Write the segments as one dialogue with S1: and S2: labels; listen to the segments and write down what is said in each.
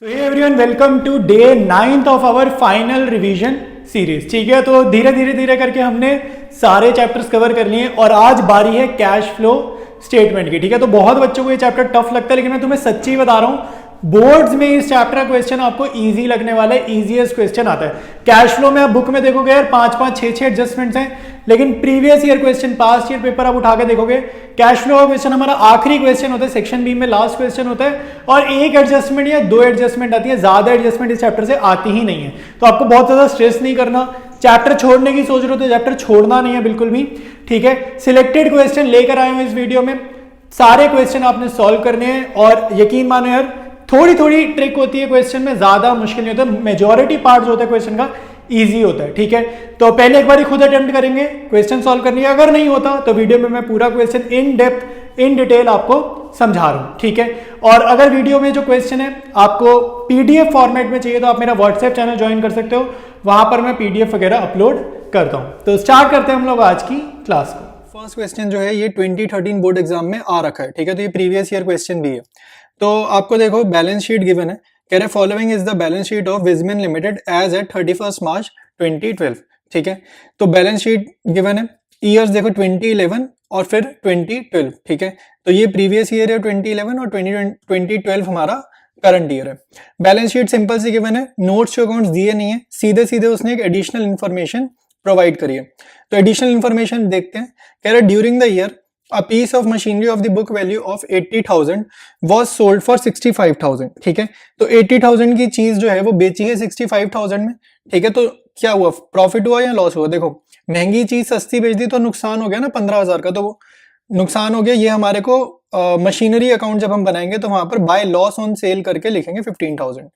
S1: So hey everyone, welcome to day 9th of our final revision series। ठीक है, तो धीरे धीरे करके हमने सारे चैप्टर्स कवर कर लिए और आज बारी है कैश फ्लो स्टेटमेंट की। ठीक है, तो बहुत बच्चों को ये चैप्टर टफ लगता है, लेकिन मैं तुम्हें सच्ची बता रहा हूँ बोर्ड्स में इस चैप्टर का क्वेश्चन आपको इजी लगने वाला है। इजीएस्ट क्वेश्चन आता है। कैश फ्लो में आप बुक में देखोगे यार 5-5 6-6 एडजस्टमेंट्स हैं, लेकिन previous year question, past year paper आप उठा के देखोगे कैश फ्लो का क्वेश्चन हमारा आखिरी क्वेश्चन होता है, सेक्शन बी में लास्ट क्वेश्चन होता है और एक एडजस्टमेंट या दो एडजस्टमेंट आती है, ज्यादा एडजस्टमेंट इस चैप्टर से आती ही नहीं है। तो आपको बहुत ज्यादा स्ट्रेस नहीं करना। चैप्टर छोड़ने की सोच रहे हो तो चैप्टर छोड़ना नहीं है बिल्कुल भी। ठीक है, सिलेक्टेड क्वेश्चन लेकर आए हूं इस वीडियो में, सारे क्वेश्चन आपने सॉल्व करने हैं और यकीन मानो यार थोड़ी थोड़ी ट्रिक होती है क्वेश्चन में, ज्यादा मुश्किल नहीं होता, मेजॉरिटी पार्ट जो होता है क्वेश्चन का इजी होता है। ठीक है, तो पहले एक बार खुद अटेम्प्ट करेंगे क्वेश्चन सॉल्व करने का, अगर नहीं होता तो वीडियो में मैं पूरा question in depth in detail आपको समझा रहा हूं। ठीक है, और अगर वीडियो में जो क्वेश्चन है आपको पीडीएफ फॉर्मेट में चाहिए तो आप मेरा व्हाट्सएप चैनल ज्वाइन कर सकते हो, वहां पर मैं पीडीएफ वगैरह अपलोड करता हूं। तो स्टार्ट करते हैं हम लोग आज की क्लास को।
S2: फर्स्ट क्वेश्चन जो है ये 2013 बोर्ड एग्जाम में आ रखा है। ठीक है, तो ये प्रीवियस ईयर क्वेश्चन भी है। तो आपको देखो बैलेंस शीट गिवन है, कह रहे following is the balance sheet of Wiseman limited as at 31 March 2012। ठीक है, तो बैलेंस शीट गिवन है, ईयर्स देखो 2011 और फिर 2012। ठीक है, तो ये प्रीवियस ईयर है 2011 और 2012 हमारा करंट ईयर है। बैलेंस शीट सिंपल सी गिवन है, नोट्स टू अकाउंट्स दिए नहीं है, सीधे सीधे उसने एक एडिशनल इन्फॉर्मेशन प्रोवाइड करी है। तो एडिशनल इन्फॉर्मेशन देखते हैं, कह रहे during the year a piece of machinery of the book value of 80,000 was sold for 65,000। ठीक है, तो 80,000 की चीज जो है वो बेची है 65,000 में। ठीक है, तो क्या हुआ, प्रॉफिट हुआ या लॉस हुआ? देखो महंगी चीज सस्ती बेच दी तो नुकसान हो गया ना 15,000 का, तो वो नुकसान हो गया। ये हमारे को मशीनरी अकाउंट जब हम बनाएंगे तो वहां पर बाय लॉस ऑन सेल करके लिखेंगे 15,000।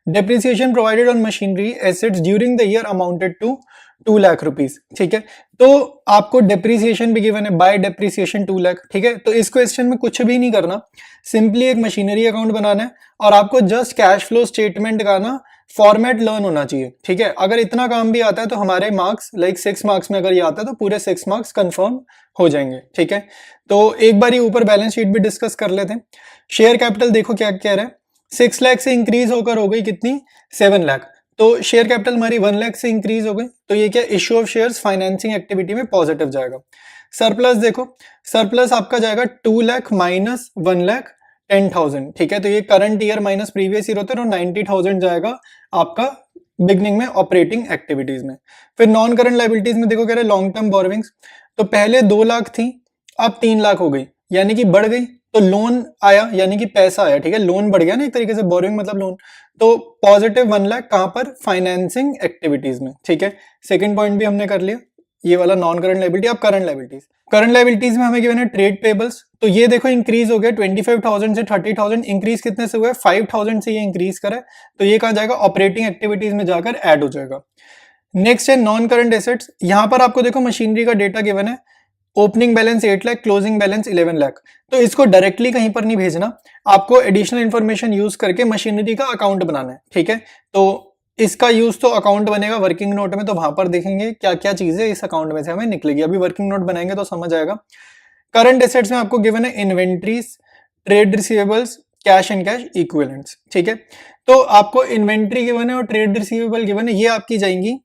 S2: Depreciation provided on machinery assets during the year amounted to 2 lakh rupees. ठीक है, तो आपको डेप्रिसिएशन भी गिवन है, बाय डेप्रिसिएशन 2 लाख। ठीक है, तो इस क्वेश्चन में कुछ भी नहीं करना, सिंपली एक मशीनरी अकाउंट बनाना है और आपको जस्ट कैश फ्लो स्टेटमेंट का ना फॉर्मेट लर्न होना चाहिए। ठीक है, अगर इतना काम भी आता है तो हमारे मार्क्स लाइक 6 मार्क्स में अगर ये आता है तो पूरे 6 मार्क्स कंफर्म हो जाएंगे। ठीक है, तो एक बार ये ऊपर बैलेंस शीट भी डिस्कस कर लेते हैं। शेयर कैपिटल देखो क्या कह रहा है, 6 लाख से इंक्रीज होकर हो गई कितनी, 7 लाख। तो शेयर कैपिटल हमारी 1 लाख से इंक्रीज हो गई, तो ये क्या, issue of shares financing activity में पॉजिटिव जाएगा। सरप्लस देखो, सरप्लस आपका जाएगा 2 लाख माइनस 1 लाख 10,000। ठीक है, तो ये current year minus previous year होता है, तो 90,000 जाएगा आपका बिगनिंग में ऑपरेटिंग एक्टिविटीज में। फिर नॉन करंट लाइबिलिटीज में देखो कह रहे लॉन्ग टर्म बोरोविंग्स, तो पहले 2 लाख थी अब 3 लाख हो गई, यानी कि बढ़ गई, तो लोन आया यानी कि पैसा आया। ठीक है, लोन बढ़ गया ना एक तरीके से, बोरोइंग मतलब लोन, तो पॉजिटिव 1 लाख कहां पर, फाइनेंसिंग एक्टिविटीज में। ठीक है, सेकंड पॉइंट भी हमने कर लिया, ये वाला नॉन करंट लाइबिलिटी। अब करंट लाइबिलिटीज, करंट लाइबिलिटीज में हमें गिवन है ट्रेड पेबल्स, तो ये देखो इंक्रीज हो गया 25,000 से 30,000। इंक्रीज कितने से हुआ है, 5,000 से ये इंक्रीज करा है, तो ये कहां जाएगा, ऑपरेटिंग एक्टिविटीज में जाकर ऐड हो जाएगा। नेक्स्ट है नॉन करंट एसेट्स, यहां पर आपको देखो मशीनरी का डेटा गिवन है, opening balance 8 lakh, closing balance 11 lakh. तो इसको डायरेक्टली कहीं पर नहीं भेजना, आपको एडिशनल इंफॉर्मेशन यूज करके मशीनरी का अकाउंट बनाना है। ठीक है, तो इसका यूज तो अकाउंट बनेगा वर्किंग नोट में, तो वहां पर देखेंगे क्या क्या चीजें इस अकाउंट में से हमें निकलेगी। अभी वर्किंग नोट बनाएंगे तो समझ आएगा। करंट एसेट्स में आपको गिवन है inventories, trade receivables, cash and cash equivalents. ठीक है, तो आपको इन्वेंट्री गिवन है और ट्रेड रिसीवेबल गिवन है, ये आपकी जाएंगी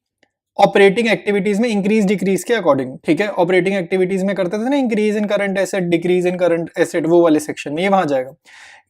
S2: ऑपरेटिंग एक्टिविटीज में इंक्रीज डिक्रीज के अकॉर्डिंग। ठीक है, ऑपरेटिंग एक्टिविटीज में करते थे ना increase in current asset, decrease in current asset, वो वाले सेक्शन में ये वहां जाएगा।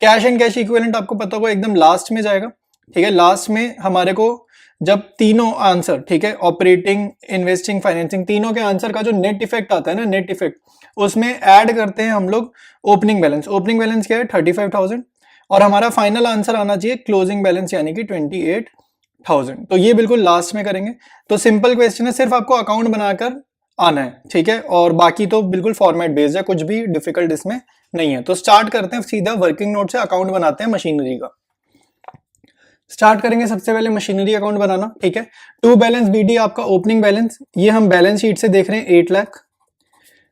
S2: कैश एंड कैश इक्विवेलेंट आपको पता होगा एकदम लास्ट में जाएगा। ठीक है, लास्ट में हमारे को जब तीनों आंसर, ठीक है, ऑपरेटिंग, इन्वेस्टिंग, फाइनेंसिंग, तीनों के आंसर का जो नेट इफेक्ट आता है ना, नेट इफेक्ट, उसमें ऐड करते हैं हम लोग ओपनिंग बैलेंस। ओपनिंग बैलेंस क्या है, 35,000, और हमारा फाइनल आंसर आना चाहिए क्लोजिंग बैलेंस यानी कि 28,000। तो ये बिल्कुल लास्ट में करेंगे। तो सिंपल क्वेश्चन है, सिर्फ आपको अकाउंट बनाकर आना है। ठीक है, और बाकी तो बिल्कुल फॉर्मेट बेस्ड है, कुछ भी डिफिकल्ट इसमें नहीं है। तो स्टार्ट करते हैं सीधा वर्किंग नोट से, अकाउंट बनाते हैं मशीनरी का। स्टार्ट करेंगे सबसे पहले मशीनरी अकाउंट बनाना। ठीक है, टू बैलेंस बीडी आपका ओपनिंग बैलेंस, ये हम बैलेंस शीट से देख रहे हैं 8 लाख।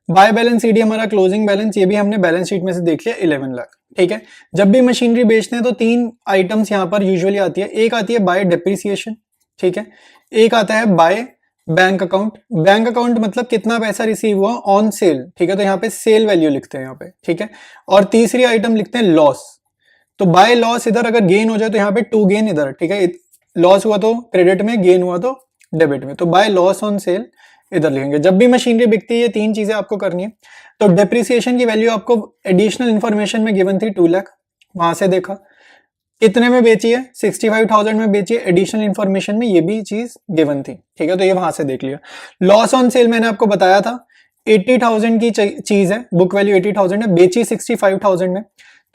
S2: बाय बैलेंस सीडी हमारा क्लोजिंग बैलेंस, ये भी हमने बैलेंस शीट में से देख लिया 11 लाख। ठीक है, जब भी मशीनरी बेचते हैं तो 3 आइटम्स यहाँ पर यूजुअली आती है। एक आती है बाय डेप्रिसिएशन, ठीक है, एक आता है by bank account. Bank account मतलब कितना पैसा रिसीव हुआ ऑन सेल। ठीक है, तो यहाँ पे सेल वैल्यू लिखते हैं यहाँ पे। ठीक है, और तीसरी आइटम लिखते हैं लॉस। तो बाय लॉस इधर अगर गेन हो जाए तो यहाँ पे टू गेन इधर, ठीक है, लॉस हुआ तो क्रेडिट में, गेन हुआ तो डेबिट में, तो बाय लॉस ऑन सेल इधर लिखेंगे। जब भी मशीनरी बिकती है ये तीन चीजें आपको करनी है। तो डेप्रिसिएशन की वैल्यू आपको एडिशनल इंफॉर्मेशन में गिवन थी 2 लाख, वहां से देखा कितने में बेची है, 65,000 में बेची है, एडिशनल इंफॉर्मेशन में ये भी चीज गिवन थी, ठीक है, तो ये वहां से देख लिया। लॉस ऑन सेल मैंने आपको बताया था 80,000 की चीज है, बुक वैल्यू 80,000 है, बेची 65,000 में,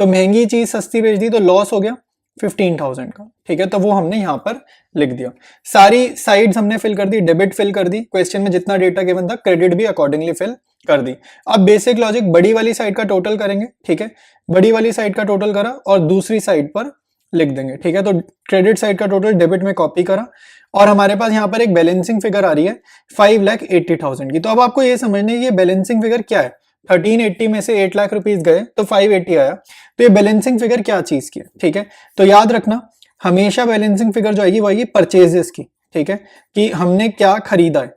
S2: तो महंगी चीज सस्ती बेच दी तो लॉस हो गया 15,000 का, ठीक है, तो वो हमने यहाँ पर लिख दिया। सारी साइड्स हमने फिल कर दी, डेबिट फिल कर दी, क्वेश्चन में जितना डेटा गिवन था क्रेडिट भी अकॉर्डिंगली फिल कर दी। अब बेसिक लॉजिक बड़ी वाली साइड का टोटल करेंगे, ठीक है, बड़ी वाली साइड का टोटल करा और दूसरी साइड पर लिख देंगे, ठीक है, तो क्रेडिट साइड का टोटल डेबिट में कॉपी करा और हमारे पास यहाँ पर एक बैलेंसिंग फिगर आ रही है 5,80,000 की। तो अब आपको ये समझना है ये बैलेंसिंग फिगर क्या है, 1380 में से 8 लाख रुपीस गए तो 580 आया, तो ये बैलेंसिंग फिगर क्या चीज की है, ठीक है, तो याद रखना हमेशा बैलेंसिंग फिगर जो आएगी वो आएगी परचेजेस की, ठीक है, कि हमने क्या खरीदा है,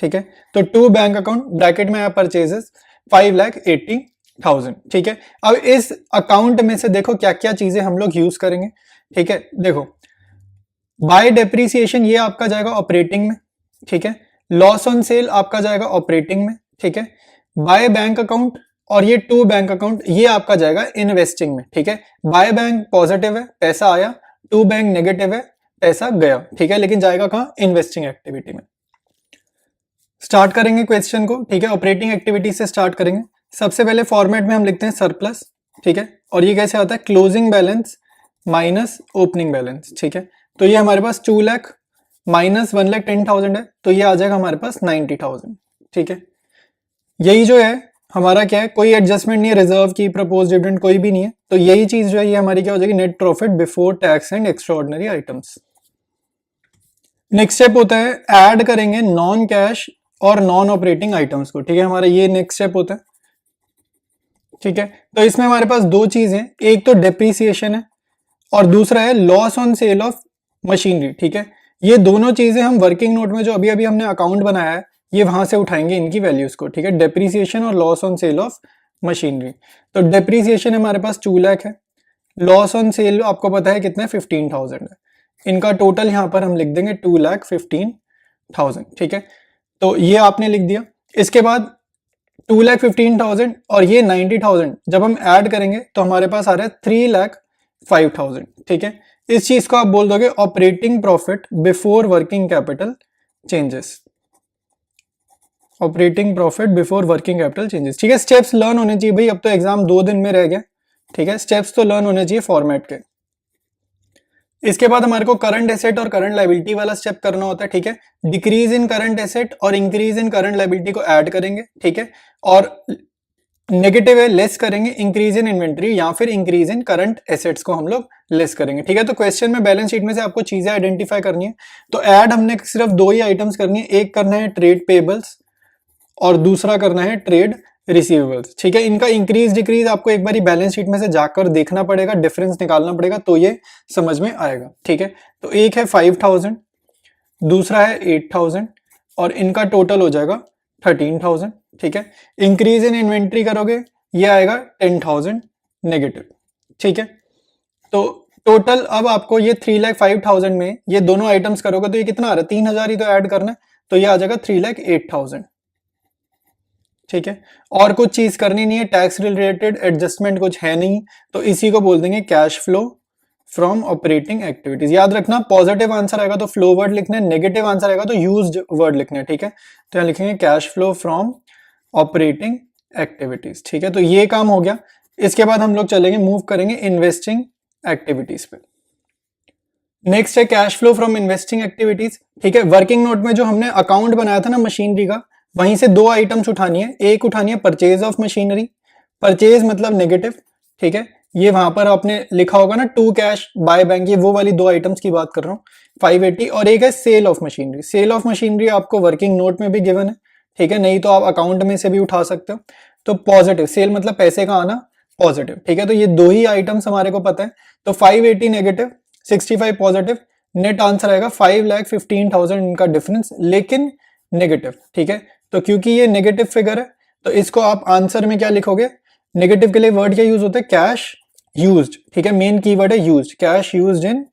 S2: ठीक है, तो टू बैंक अकाउंट ब्रैकेट में आया परचेजेस 5,80,000, ठीक है। अब इस अकाउंट में से देखो क्या क्या चीजें हम लोग यूज करेंगे, ठीक है, देखो बाय डेप्रिसिएशन ये आपका जाएगा ऑपरेटिंग में, ठीक है, लॉस ऑन सेल आपका जाएगा ऑपरेटिंग में, ठीक है, बाय बैंक अकाउंट और ये टू बैंक अकाउंट ये आपका जाएगा इन्वेस्टिंग में, ठीक है, बाय बैंक पॉजिटिव है पैसा आया, टू बैंक नेगेटिव है पैसा गया, ठीक है, लेकिन जाएगा कहाँ, इन्वेस्टिंग एक्टिविटी में। स्टार्ट करेंगे क्वेश्चन को, ठीक है, ऑपरेटिंग एक्टिविटी से स्टार्ट करेंगे। सबसे पहले फॉर्मेट में हम लिखते हैं सरप्लस, ठीक है, और ये कैसे आता है, closing balance minus opening balance, ठीक है, तो ये हमारे पास 2 लाख माइनस 1,10,000 है, तो ये आ जाएगा हमारे पास 90,000, ठीक है। यही जो है हमारा क्या है, कोई एडजस्टमेंट नहीं है, रिजर्व की प्रपोज डिविडेंड कोई भी नहीं है, तो यही चीज जो है ये हमारी क्या हो जाएगी, net profit before tax and extraordinary items. Next step होता है ऐड करेंगे नॉन कैश और नॉन ऑपरेटिंग आइटम्स को, ठीक है, हमारा ये नेक्स्ट स्टेप होता है, ठीक है, तो इसमें हमारे पास दो चीजें, एक तो डेप्रिसिएशन है और दूसरा है loss on sale of machinery, ठीक है, ये दोनों चीजें हम वर्किंग नोट में जो अभी अभी हमने अकाउंट बनाया है ये वहां से उठाएंगे इनकी वैल्यूज को, ठीक है, डेप्रिसिएशन और loss on sale of machinery. तो डेप्रिसिएशन हमारे पास 2 लाख है, लॉस ऑन सेल आपको पता है कितना है, 15,000 है, इनका टोटल यहां पर हम लिख देंगे 2,15,000, ठीक है, तो ये आपने लिख दिया। इसके बाद 2,15,000 और ये 90,000 जब हम ऐड करेंगे तो हमारे पास आ रहा है 3,05,000, ठीक है, इस चीज को आप बोल दोगे operating profit before working capital changes, operating profit before working capital changes, ठीक है। स्टेप्स लर्न होने चाहिए भाई, अब तो एग्जाम 2 दिन में रह गया, ठीक है, स्टेप्स तो लर्न होने चाहिए फॉर्मेट के। इसके बाद हमारे को करंट एसेट और करंट लायबिलिटी वाला स्टेप करना होता है, ठीक है, डिक्रीज इन करंट एसेट और इंक्रीज इन करंट लायबिलिटी को ऐड करेंगे, ठीक है, और नेगेटिव है लेस करेंगे इंक्रीज इन इन्वेंट्री या फिर इंक्रीज इन करंट एसेट्स को हम लोग लेस करेंगे, ठीक है। तो क्वेश्चन में बैलेंस शीट में से आपको चीजें आइडेंटिफाई करनी है, तो ऐड हमने सिर्फ 2 ही आइटम्स करनी है, एक करना है ट्रेड पेबल्स और दूसरा करना है ट्रेड रिसीवेबल्स, ठीक है। इनका इंक्रीज डिक्रीज आपको एक बार बैलेंस शीट में से जाकर देखना पड़ेगा, डिफरेंस निकालना पड़ेगा तो ये समझ में आएगा, ठीक है। तो एक है 5,000, दूसरा है 8,000 और इनका टोटल हो जाएगा 13,000, ठीक है। इंक्रीज इन इन्वेंट्री करोगे ये आएगा 10,000 नेगेटिव, ठीक है। तो टोटल अब आपको ये 3,05,000 में ये दोनों आइटम्स करोगे तो ये कितना आ रहा है, 3,000 ही तो ऐड करना है, तो ये आ जाएगा 3,08,000, ठीक है। और कुछ चीज करनी नहीं है, टैक्स रिलेटेड एडजस्टमेंट कुछ है नहीं, तो इसी को बोल देंगे cash flow from operating activities. याद रखना पॉजिटिव आंसर आएगा तो फ्लो वर्ड लिखना है, नेगेटिव आंसर आएगा तो यूज्ड वर्ड लिखना है, ठीक है। तो यहाँ लिखेंगे cash flow from operating activities, ठीक है। तो ये काम हो गया। इसके बाद हम लोग चलेंगे, मूव करेंगे इन्वेस्टिंग एक्टिविटीज पे। नेक्स्ट है cash flow from investing activities, ठीक है। वर्किंग नोट में जो हमने अकाउंट बनाया था ना मशीनरी का, वहीं से 2 आइटम्स उठानी है, एक उठानी है परचेज ऑफ मशीनरी, परचेज मतलब नेगेटिव, ठीक है, ये वहां पर आपने लिखा होगा ना टू कैश बाय बैंक, ये वो वाली 2 आइटम्स की बात कर रहा हूँ 580, और एक है sale of machinery. Sale of machinery आपको वर्किंग नोट में भी गिवन है, ठीक है, नहीं तो आप अकाउंट में से भी उठा सकते हो। तो पॉजिटिव, सेल मतलब पैसे का आना, पॉजिटिव, ठीक है। तो ये 2 ही आइटम्स हमारे को पता है, तो 580 नेगेटिव 65 पॉजिटिव, नेट आंसर आएगा 5,15,000 इनका डिफरेंस, लेकिन नेगेटिव, ठीक है। तो क्योंकि ये नेगेटिव फिगर है तो इसको आप आंसर में क्या लिखोगे, नेगेटिव के लिए वर्ड क्या यूज होता है, कैश यूज्ड, ठीक है, मेन कीवर्ड है used, cash used in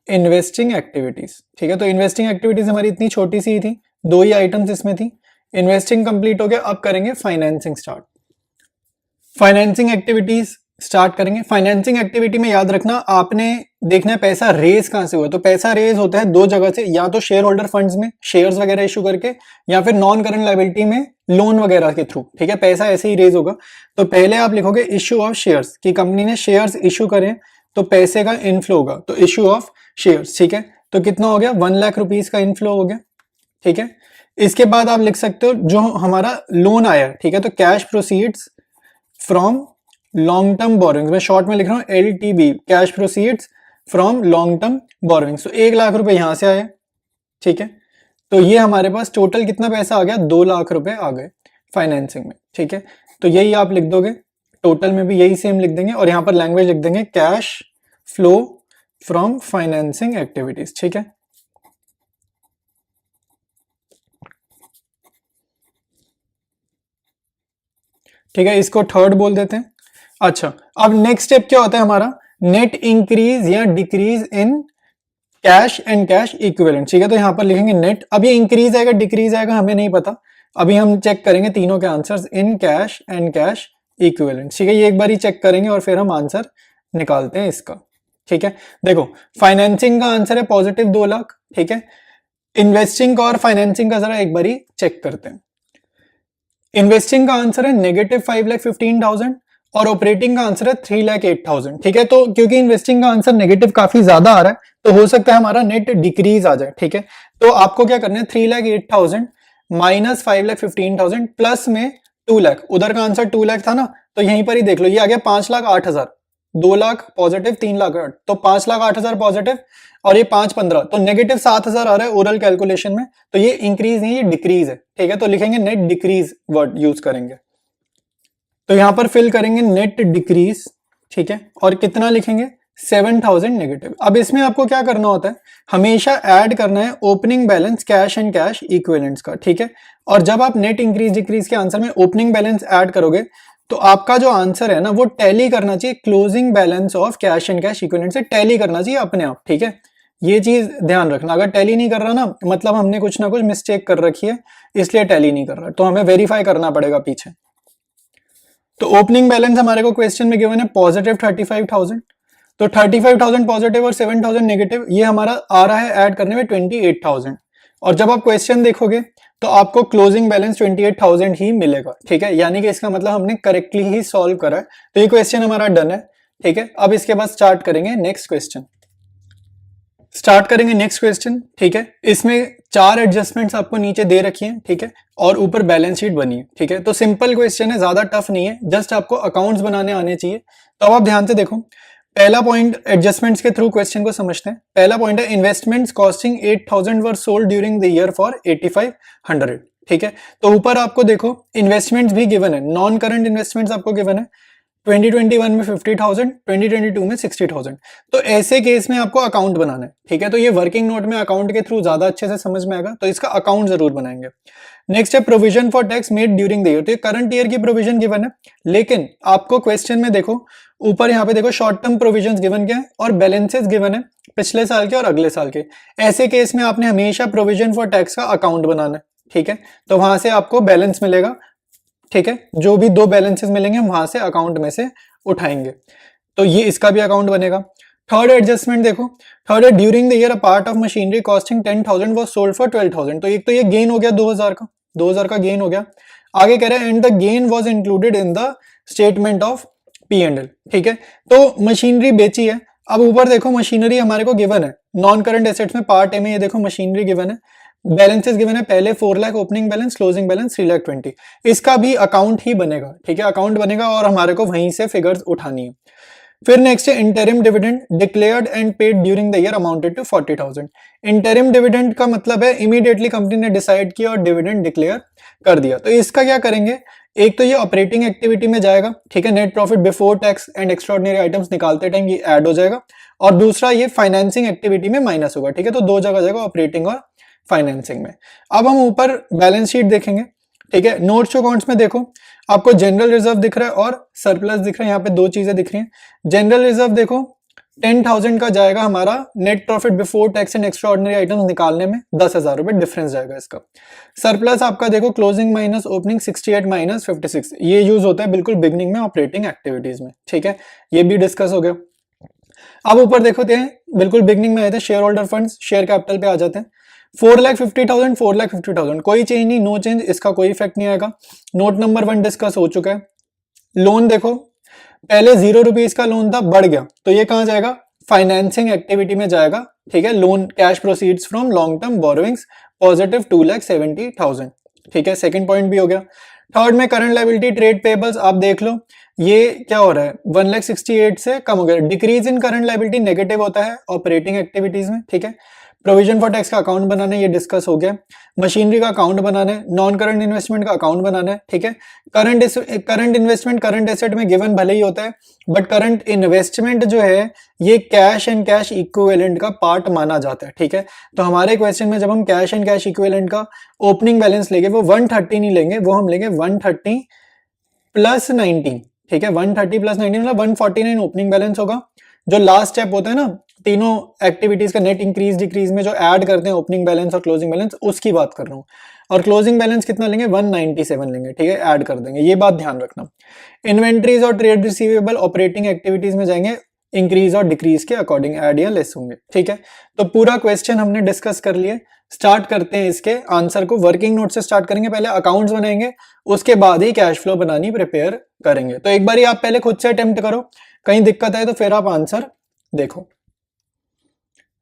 S2: investing activities, ठीक है। तो इन्वेस्टिंग एक्टिविटीज हमारी इतनी छोटी सी थी, दो ही आइटम्स इसमें थी। इन्वेस्टिंग कंप्लीट हो गया, अब करेंगे financing start. Financing activities start करेंगे। फाइनेंसिंग एक्टिविटी में याद रखना आपने देखना है पैसा रेज कहां से हुआ। तो पैसा रेज होता है दो जगह से, या तो शेयर होल्डर फंड्स में शेयर्स वगैरह इशू करके, या फिर नॉन करंट लायबिलिटी में लोन वगैरह के थ्रू, ठीक है। पैसा ऐसे ही रेज होगा। तो पहले आप लिखोगे इश्यू ऑफ शेयर्स, कि कंपनी ने शेयर्स इशू करे तो पैसे का इनफ्लो होगा, तो इश्यू ऑफ शेयर्स, ठीक है। तो कितना हो गया, 1 लाख रुपीज का इनफ्लो हो गया, ठीक है। इसके बाद आप लिख सकते हो जो हमारा लोन आया, ठीक है, तो cash proceeds from long term borrowings, मैं शॉर्ट में लिख रहा हूं LTB, cash proceeds from long term borrowings. तो 1 लाख रुपए यहां से आया, ठीक है। तो ये हमारे पास टोटल कितना पैसा आ गया, 2 लाख रुपए आ गए फाइनेंसिंग में, ठीक है। तो यही आप लिख दोगे, टोटल में भी यही सेम लिख देंगे, और यहां पर लैंग्वेज लिख देंगे cash flow from financing activities, ठीक है। ठीक है, इसको थर्ड बोल देते हैं। अच्छा, अब नेक्स्ट स्टेप क्या होता है हमारा, नेट इंक्रीज या decrease in cash and cash equivalent, ठीक है। तो यहां पर लिखेंगे नेट, अब ये इंक्रीज आएगा डिक्रीज आएगा हमें नहीं पता, अभी हम चेक करेंगे तीनों के answers in cash and cash equivalent, ठीक है। ये एक बार ही चेक करेंगे और फिर हम आंसर निकालते हैं इसका, ठीक है। देखो फाइनेंसिंग का आंसर है पॉजिटिव 2 लाख, ठीक है। इन्वेस्टिंग का और फाइनेंसिंग का जरा एक बार ही चेक करते हैं। इन्वेस्टिंग का आंसर है नेगेटिव 5,15,000 और ऑपरेटिंग का आंसर है 3,08,000, ठीक है। तो क्योंकि इन्वेस्टिंग का आंसर नेगेटिव काफी ज्यादा आ रहा है, तो हो सकता है हमारा नेट डिक्रीज आ जाए, ठीक है। तो आपको क्या करना है, 3,08,000 माइनस 5,15,000 प्लस में 2 लाख, उधर का आंसर 2 लाख था ना, तो यहीं पर ही देख लो, ये आ गया 5,08,000, 2 लाख पॉजिटिव 3,08,000, तो 5,08,000 पॉजिटिव और ये 5,15, तो नेगेटिव 7,000 आ रहा है ओरल कैलकुलेशन में। तो ये इंक्रीज नहीं, ये डिक्रीज है, ठीक है। तो लिखेंगे नेट डिक्रीज वर्ड यूज करेंगे, तो यहां पर फिल करेंगे नेट डिक्रीज, ठीक है। और कितना लिखेंगे, 7,000 नेगेटिव। अब इसमें आपको क्या करना होता है, हमेशा ऐड करना है opening balance cash and cash equivalents का, ठीक है। और जब आप नेट इंक्रीज डिक्रीज के आंसर में ओपनिंग बैलेंस ऐड करोगे, तो आपका जो आंसर है ना वो टैली करना चाहिए closing balance of cash and cash equivalent से, टैली करना चाहिए अपने आप, ठीक है। ये चीज ध्यान रखना, अगर टैली नहीं कर रहा ना, मतलब हमने कुछ ना कुछ मिस्टेक कर रखी है, इसलिए टैली नहीं कर रहा, तो हमें वेरीफाई करना पड़ेगा पीछे। तो ओपनिंग बैलेंस हमारे को क्वेश्चन में गिवन है पॉजिटिव 35,000, तो 35,000 पॉजिटिव और 7,000 नेगेटिव, ये हमारा आ रहा है ऐड करने में 28,000। और जब आप क्वेश्चन देखोगे तो आपको क्लोजिंग बैलेंस 28,000 ही मिलेगा, ठीक है। यानी कि इसका मतलब हमने करेक्टली ही सॉल्व करा है, तो ये क्वेश्चन हमारा डन है, ठीक है। अब इसके बाद स्टार्ट करेंगे नेक्स्ट क्वेश्चन, ठीक है। इसमें 4 एडजस्टमेंट्स आपको नीचे दे रखी हैं, ठीक है, और ऊपर बैलेंस शीट बनी है, ठीक है। तो सिंपल क्वेश्चन है, ज्यादा टफ नहीं है, जस्ट आपको अकाउंट्स बनाने आने चाहिए। तो अब आप ध्यान से देखो, पहला पॉइंट एडजस्टमेंट्स के थ्रू क्वेश्चन को समझते हैं। पहला पॉइंट है investments costing 8,000 were sold during the year for 8,500, ठीक है। तो ऊपर आपको देखो इन्वेस्टमेंट्स भी गिवन है, नॉन करंट इन्वेस्टमेंट्स आपको गिवन है 2021 में 50,000, 2022 में 60,000। तो ऐसे केस में आपको अकाउंट बनाना है, ठीक है। तो ये वर्किंग नोट में अकाउंट के थ्रू ज्यादा अच्छे से समझ में आएगा, तो इसका अकाउंट जरूर बनाएंगे। नेक्स्ट है provision for tax made during the year, तो ये करंट ईयर की प्रोविजन गिवन है, लेकिन आपको क्वेश्चन में देखो ऊपर यहाँ पे देखो शॉर्ट टर्म प्रोविजन गिवन क्या है और बैलेंसेस गिवन है पिछले साल के और अगले साल के। ऐसे केस में आपने हमेशा प्रोविजन फॉर टैक्स का अकाउंट बनाना है, ठीक है। तो वहां से आपको बैलेंस मिलेगा, ठीक है। जो भी 2 बैलेंसेस मिलेंगे हम वहां से अकाउंट में से उठाएंगे, तो ये इसका भी अकाउंट बनेगा। थर्ड एडजस्टमेंट देखो, थर्ड है during the year a part of machinery costing 10,000 was sold for 12,000, तो एक तो ये गेन हो गया 2,000 का गेन हो गया। आगे कह रहे हैं and the gain was included in the statement of P&L, ठीक है। तो मशीनरी बेची है। अब ऊपर देखो मशीनरी हमारे को गिवन है नॉन करंट एसेट्स में पार्ट ए में, ये देखो मशीनरी गिवन है, बैलेंसेस गिवन है, पहले 4 lakh opening balance, closing balance 3,20,000, इसका भी अकाउंट ही बनेगा, ठीक है। अकाउंट बनेगा और हमारे को वहीं से फिगर्स उठानी है। फिर नेक्स्ट है interim dividend declared and paid during the year amounted to 40,000। Interim dividend का मतलब है इमीडिएटली कंपनी ने डिसाइड किया और डिविडेंड डिक्लेयर कर दिया। तो इसका क्या करेंगे, एक तो ये ऑपरेटिंग एक्टिविटी में जाएगा, ठीक है, net profit before tax and extraordinary items निकालते टाइम ये ऐड हो जाएगा, और दूसरा ये फाइनेंसिंग एक्टिविटी में माइनस होगा, ठीक है। तो 2 जगह जाएगा, ऑपरेटिंग और फाइनेंसिंग में। अब हम ऊपर बैलेंस शीट देखेंगे, ठीक है। नोट्स टू अकाउंट्स में देखो आपको जनरल रिजर्व दिख रहा है और सरप्लस दिख रहा है, यहाँ पे दो चीजें दिख रही हैं। जनरल रिजर्व देखो 10,000 का जाएगा हमारा net profit before tax and extra ordinary items निकालने में, 10,000 रुपए डिफरेंस जाएगा इसका। सरप्लस आपका देखो क्लोजिंग माइनस ओपनिंग 68 माइनस 56, ये यूज होता है बिल्कुल बिगनिंग में ऑपरेटिंग एक्टिविटीज में, ठीक है, ये भी डिस्कस हो गया। अब ऊपर देखते हैं, बिल्कुल बिगनिंग में आए थे share holder funds, share capital पे आ जाते हैं। 4,50,000 4,50,000 कोई चेंज नहीं, नो चेंज, इसका कोई इफेक्ट नहीं आएगा। नोट नंबर 1 डिस्कस हो चुका है। लोन देखो पहले 0 रुपीज का लोन था, बढ़ गया, तो ये कहां जाएगा, फाइनेंसिंग एक्टिविटी में जाएगा, ठीक है। Loan cash proceeds from long term borrowings positive 2,70,000, ठीक है, सेकंड पॉइंट भी हो गया। थर्ड में करंट लायबिलिटी ट्रेड पेबल्स आप देख लो, ये क्या हो रहा है, 1,68,000 से कम हो गया। Decrease in current liability negative होता है ऑपरेटिंग एक्टिविटीज में, ठीक है। प्रोविजन फॉर टैक्स का अकाउंट बनाना है, ये डिस्कस हो गया। मशीनरी का अकाउंट बनाना है, नॉन करंट इन्वेस्टमेंट का अकाउंट बनाना है, ठीक है। करंट इन्वेस्टमेंट करंट एसेट में गिवन भले ही होता है, बट करंट इन्वेस्टमेंट जो है ये कैश एंड कैश इक्विवेलेंट का पार्ट माना जाता है, ठीक है। तो हमारे क्वेश्चन में जब हम कैश एंड कैश इक्विवेलेंट का ओपनिंग बैलेंस लेंगे वो 130 नहीं लेंगे, वो हम लेंगे 130 प्लस 19, ठीक है। 130 प्लस 19 मतलब 149 ओपनिंग बैलेंस होगा। जो लास्ट स्टेप होता है ना तीनों एक्टिविटीज का नेट इंक्रीज डिक्रीज में जो ऐड करते हैं ओपनिंग बैलेंस और क्लोजिंग बैलेंस, उसकी बात कर रहा हूँ। और क्लोजिंग बैलेंस कितना लेंगे, 197 लेंगे, ठीक है, ऐड कर देंगे, ये बात ध्यान रखना। इन्वेंट्रीज और ट्रेड रिसीवेबल ऑपरेटिंग एक्टिविटीज में जाएंगे, इंक्रीज और डिक्रीज के अकॉर्डिंग ऐड या लेस होंगे, ठीक है। तो पूरा क्वेश्चन हमने डिस्कस कर लिए। स्टार्ट करते हैं इसके आंसर को। वर्किंग नोट से स्टार्ट करेंगे, पहले अकाउंट्स बनाएंगे, उसके बाद ही कैश फ्लो बनानी प्रिपेयर करेंगे। तो एक बार आप पहले खुद से अटेम्प्ट करो, कहीं दिक्कत आए तो फिर आप आंसर देखो।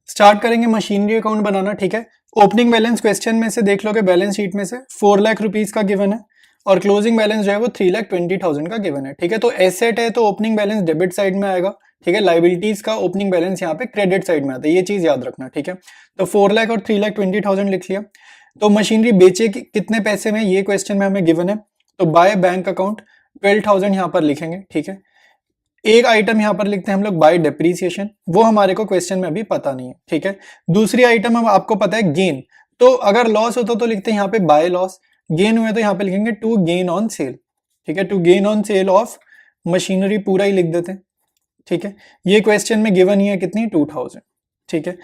S2: स्टार्ट करेंगे मशीनरी अकाउंट बनाना, ठीक है। ओपनिंग बैलेंस क्वेश्चन में से देख लोगे, बैलेंस शीट में से 4 लाख रुपीज का गिवन है और क्लोजिंग बैलेंस जो है वो 3,20,000 का गिवन है, ठीक है। तो एसेट है तो ओपनिंग बैलेंस डेबिट साइड में आएगा, ठीक है। लाइबिलिटीज का ओपनिंग बैलेंस यहाँ पे क्रेडिट साइड में आता है, ये चीज याद रखना, ठीक है। तो 4 लाख और 3,20,000 लिख लिया। तो मशीनरी बेचे कितने पैसे में, ये क्वेश्चन में हमें गिवन है, तो बाय बैंक अकाउंट 12,000 यहाँ पर लिखेंगे, ठीक है। एक आइटम यहाँ पर लिखते हैं हम लोग बाय डेप्रीसिएशन, वो हमारे को क्वेश्चन में अभी पता नहीं है, ठीक है। दूसरी आइटम हम आपको पता है गेन, तो अगर लॉस होता तो लिखते हैं यहाँ पे बाय लॉस, गेन हुए तो यहाँ पे लिखेंगे टू गेन ऑन सेल, ठीक है। To gain on sale of machinery पूरा ही लिख देते हैं, ठीक है। ये क्वेश्चन में गिवन ही है कितनी, 2,000, ठीक है।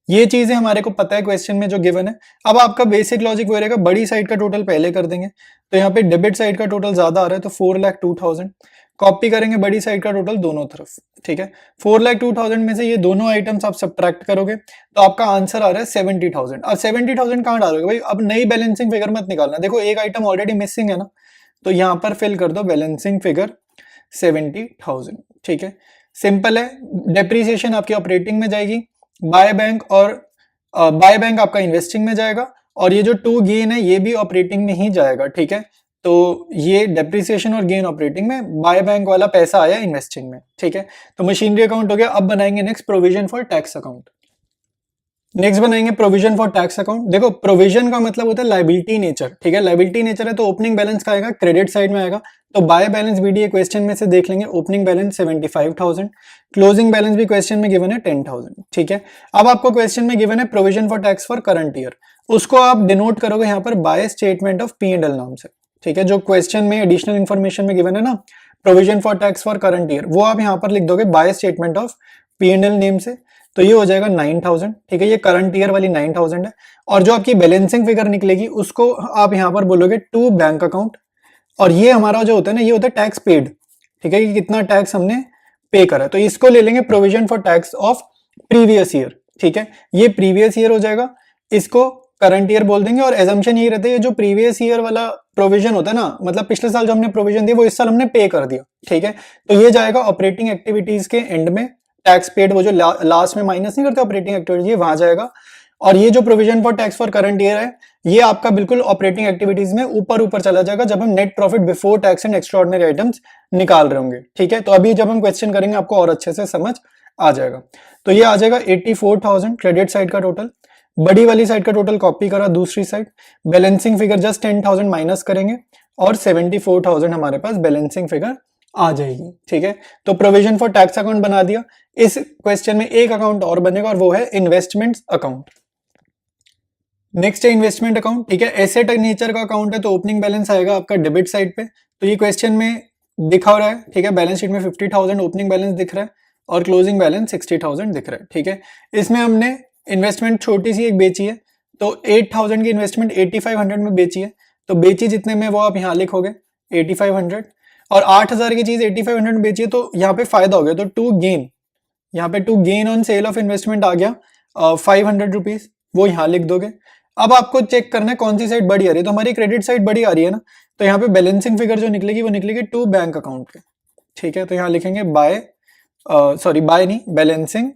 S2: ये चीजें हमारे को पता है क्वेश्चन में जो गिवन है। अब आपका बेसिक लॉजिक वो रहेगा, बड़ी साइड का टोटल पहले कर देंगे, तो यहाँ पे डेबिट साइड का टोटल ज्यादा आ रहा है तो 4,02,000 कॉपी करेंगे बड़ी साइड का टोटल दोनों तरफ, ठीक है। 4,02,000 में से ये दोनों आइटम्स आप सब्ट्रैक्ट करोगे तो आपका आंसर आ रहा है 70,000। अब 70,000 कहाँ डालोगे भाई, अब नई बैलेंसिंग फिगर मत निकालना, देखो एक आइटम ऑलरेडी मिसिंग है ना, तो यहाँ पर फिल कर दो बैलेंसिंग फिगर 70,000, ठीक है। सिंपल है। डेप्रीसिएशन आपकी ऑपरेटिंग में जाएगी, बाय बैंक आपका इन्वेस्टिंग में जाएगा, और ये जो टू गेन है ये भी ऑपरेटिंग में ही जाएगा, ठीक है। तो ये डेप्रीसिएशन और गेन ऑपरेटिंग में, बाय बैंक वाला पैसा आया इन्वेस्टिंग में, ठीक है। तो मशीनरी अकाउंट हो गया। अब बनाएंगे next provision for tax account. Next बनाएंगे प्रोविजन फॉर टैक्स अकाउंट। देखो प्रोविजन का मतलब होता है लायबिलिटी नेचर, ठीक है। लायबिलिटी नेचर है तो ओपनिंग बैलेंस का आएगा, क्रेडिट साइड में आएगा, तो बाय बैलेंस बीडीए क्वेश्चन में से देख लेंगे, ओपनिंग बैलेंस 75,000, क्लोजिंग बैलेंस भी क्वेश्चन में गिवन है 10,000, ठीक है। अब आपको क्वेश्चन में गिवन है provision for tax for current year, उसको आप डिनोट करोगे यहाँ पर बाय स्टेटमेंट ऑफ P&L नाम से, ठीक है। जो क्वेश्चन में एडिशनल इन्फॉर्मेशन में गिवन है ना, provision for tax for current year, वो आप यहाँ पर लिख दोगे by statement of P&L name से, तो ये हो जाएगा 9,000, ठीक है। ये करंट ईयर वाली 9,000 है, और जो आपकी बैलेंसिंग फिगर निकलेगी उसको आप यहाँ पर बोलोगे टू बैंक अकाउंट, और ये हमारा जो होता है ना, ये होता है टैक्स पेड, ठीक है, कि कितना टैक्स हमने पे करा, तो इसको ले लेंगे provision for tax of previous year, ठीक है। ये प्रीवियस ईयर हो जाएगा, इसको करंट ईयर बोल देंगे, और एजम्पशन यही रहता है ये जो प्रीवियस ईयर वाला प्रोविजन होता है ना, मतलब पिछले साल जो हमने प्रोविजन दिया वो इस साल हमने पे कर दिया, ठीक है। तो ये जाएगा ऑपरेटिंग एक्टिविटीज के एंड में, टैक्स पेड वो जो लास्ट में माइनस नहीं करते ऑपरेटिंग एक्टिविटीज, वहां जाएगा। और ये जो provision for tax for current year है, ये आपका बिल्कुल ऑपरेटिंग एक्टिविटीज में ऊपर ऊपर चला जाएगा जब हम net profit before tax and extra ordinary items निकाल रहे होंगे, ठीक है। तो अभी जब हम क्वेश्चन करेंगे आपको और अच्छे से समझ आ जाएगा। तो ये आ जाएगा 84,000 क्रेडिट साइड का टोटल, बड़ी वाली साइड का टोटल कॉपी करा दूसरी side, balancing figure just 10,000 minus करेंगे और 74,000 हमारे पास बैलेंसिंग फिगर आ जाएगी, ठीक है। तो प्रोविजन फॉर टैक्स अकाउंट बना दिया। इस क्वेश्चन में एक अकाउंट और बनेगा और वो है इन्वेस्टमेंट्स अकाउंट। नेक्स्ट है इन्वेस्टमेंट अकाउंट, ठीक है, एसेट नेचर का अकाउंट है तो ओपनिंग बैलेंस आएगा आपका डेबिट साइड पे। तो ये क्वेश्चन में दिखा रहा है, ठीक है, बैलेंस शीट में 50,000 ओपनिंग बैलेंस दिख रहा है और क्लोजिंग बैलेंस 60,000 दिख रहा है, ठीक है। इसमें हमने इन्वेस्टमेंट छोटी सी एक बेची है, तो 8,000 की इन्वेस्टमेंट 8500 में बेची है, तो बेची जितने में वो आप यहाँ लिखोगे 8500, और 8,000 की चीज 8500 में बेची है तो यहाँ पे फायदा हो गया, तो टू गेन, यहाँ पे to gain on sale of investment आ गया 500 रुपीज, वो यहाँ लिख दोगे। अब आपको चेक करना है कौन सी साइड बड़ी आ रही है, तो हमारी क्रेडिट साइड बड़ी आ रही है ना, तो यहाँ पे बैलेंसिंग फिगर जो निकलेगी वो निकलेगी टू बैंक अकाउंट के, ठीक है। तो यहाँ लिखेंगे बाय नहीं, बैलेंसिंग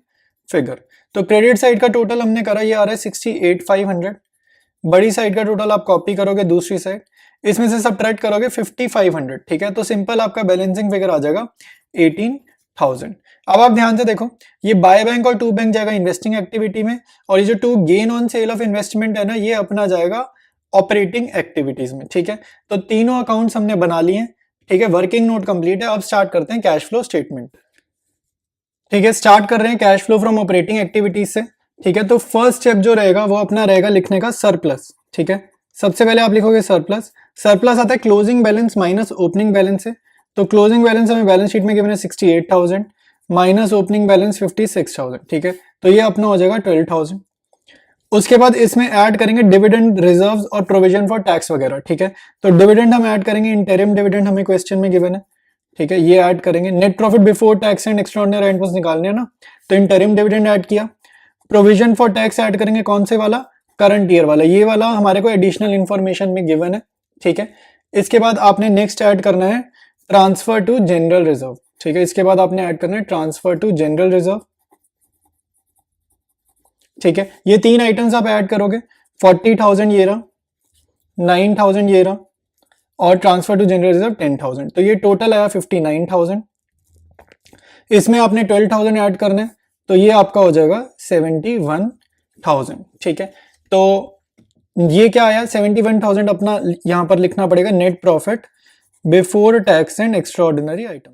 S2: फिगर। तो क्रेडिट साइड का टोटल हमने करा, ये आ रहा है 68,500। बड़ी साइड का टोटल आप कॉपी करोगे दूसरी साइड, इसमें से सब्ट्रैक्ट करोगे 5500, ठीक है। तो सिंपल आपका बैलेंसिंग फिगर आ जाएगा 18,000। अब आप ध्यान से देखो, ये बाय बैंक और टू बैंक जाएगा इन्वेस्टिंग एक्टिविटी में, और ये जो to gain on sale of investment है ना, ये अपना जाएगा ऑपरेटिंग एक्टिविटीज में, ठीक है। तो तीनों अकाउंट्स हमने बना लिए हैं, ठीक है। वर्किंग नोट कंप्लीट है। अब स्टार्ट करते हैं कैश फ्लो स्टेटमेंट, ठीक है। स्टार्ट कर रहे हैं cash flow from operating activities से, ठीक है। तो फर्स्ट स्टेप जो रहेगा वो अपना रहेगा लिखने का सरप्लस, ठीक है। सबसे पहले आप लिखोगे सरप्लस। सरप्लस आता है closing balance minus opening balance से, तो क्लोजिंग बैलेंस हमें बैलेंस शीट में गिवन है 68,000 माइनस ओपनिंग बैलेंस 56,000, ठीक है। तो ये अपना हो जाएगा 12,000। उसके बाद इसमें ऐड करेंगे डिविडेंड रिजर्व्स और प्रोविजन फॉर टैक्स वगैरह, ठीक है। तो डिविडेंड हम ऐड करेंगे, इंटरिम डिविडेंड हमें क्वेश्चन में गिवन है, ठीक है, ये ऐड करेंगे। Net profit before tax and extraordinary items निकालने हैं ना, तो इंटरिम डिविडेंड ऐड किया। प्रोविजन फॉर टैक्स ऐड करेंगे, कौन से वाला, करंट ईयर वाला, ये वाला हमारे को एडिशनल इंफॉर्मेशन में गिवन है, ठीक है। इसके बाद आपने नेक्स्ट ऐड करना है ट्रांसफर टू जनरल रिजर्व, ठीक है। इसके बाद आपने ऐड करना है ट्रांसफर टू जनरल रिजर्व, ठीक है। ये तीन आइटम्स आप ऐड करोगे, 40,000 ये रहा, 9,000 ये रहा, और ट्रांसफर टू जनरल रिजर्व 10,000, तो ये टोटल आया 59,000। इसमें आपने 12,000 ऐड करना है, तो ये आपका हो जाएगा 71,000, ठीक है। तो ये क्या आया 71,000, अपना यहां पर लिखना पड़ेगा net profit before tax and extraordinary item.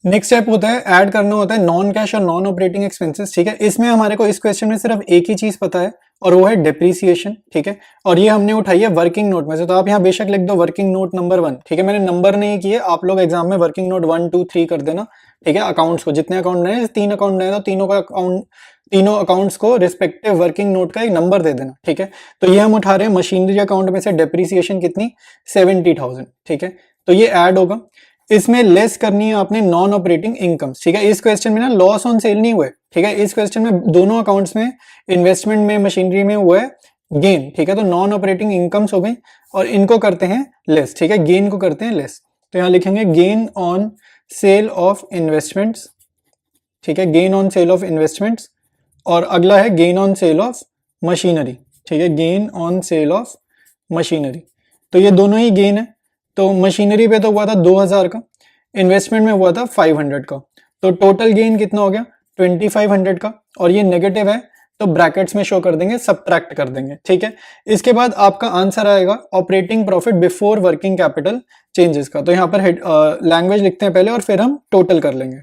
S2: Next step होता है ऐड करना होता है नॉन कैश और नॉन ऑपरेटिंग एक्सपेंसेस, ठीक है। इसमें हमारे को इस क्वेश्चन में सिर्फ एक ही चीज पता है और वो है डिप्रिसिएशन, ठीक है। और ये हमने उठाई है वर्किंग नोट में से, तो आप यहाँ बेशक लिख दो वर्किंग नोट नंबर 1, ठीक है। मैंने नंबर नहीं किए, आप लोग एग्जाम में वर्किंग नोट 1 2 3 कर देना, ठीक है। अकाउंट्स को जितने अकाउंट नए, 3 अकाउंट नए, तो तीनों अकाउंट्स को रिस्पेक्टिव वर्किंग नोट का एक नंबर दे देना, ठीक है। तो ये हम उठा रहे हैं मशीनरी अकाउंट में से डिप्रिसिएशन कितनी 70,000, ठीक है। तो ये ऐड होगा, इसमें लेस करनी है आपने नॉन ऑपरेटिंग इनकम्स, ठीक है। इस क्वेश्चन में ना लॉस ऑन सेल नहीं हुए, ठीक है। इस क्वेश्चन में दोनों अकाउंट्स में, इन्वेस्टमेंट में, मशीनरी में हुआ है गेन, ठीक है। तो नॉन ऑपरेटिंग इनकम्स हो गई और इनको करते हैं लेस, ठीक है, गेन को करते हैं लेस। तो यहां लिखेंगे gain on sale of investments, ठीक है, gain on sale of investments. और अगला है gain on sale of machinery, ठीक है, gain on sale of machinery. तो ये दोनों ही गेन है। तो मशीनरी पे तो हुआ था 2,000 का, इन्वेस्टमेंट में हुआ था 500 का, तो टोटल गेन कितना हो गया 2,500 का। और ये नेगेटिव है तो ब्रैकेट्स में शो कर देंगे, सबट्रैक्ट कर देंगे, ठीक है। इसके बाद आपका आंसर आएगा operating profit before working capital changes का। तो यहाँ पर लैंग्वेज लिखते हैं पहले और फिर हम टोटल कर लेंगे,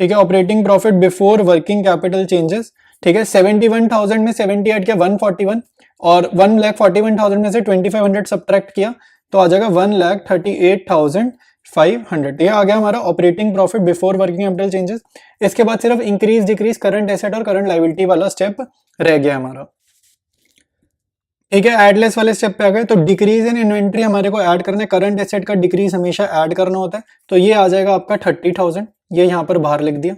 S2: ठीक है। Operating profit before working capital changes, ठीक है। 71,000 में 70 ऐड किया 141, और 1,41,000 में से 2,500 सब्ट्रैक्ट किया तो आ जाएगा 1,38,500। ये आ गया हमारा operating profit before working capital changes. इसके बाद सिर्फ इंक्रीज डिक्रीज करंट एसेट और करंट लायबिलिटी वाला स्टेप रह गया हमारा, ठीक है। एडलेस वाले स्टेप पे आ गए, तो डिक्रीज इन इन्वेंट्री हमारे को ऐड करना है, करंट एसेट का डिक्रीज हमेशा ऐड करना होता है, तो ये आ जाएगा आपका 30,000, ये यहाँ पर बाहर लिख दिया।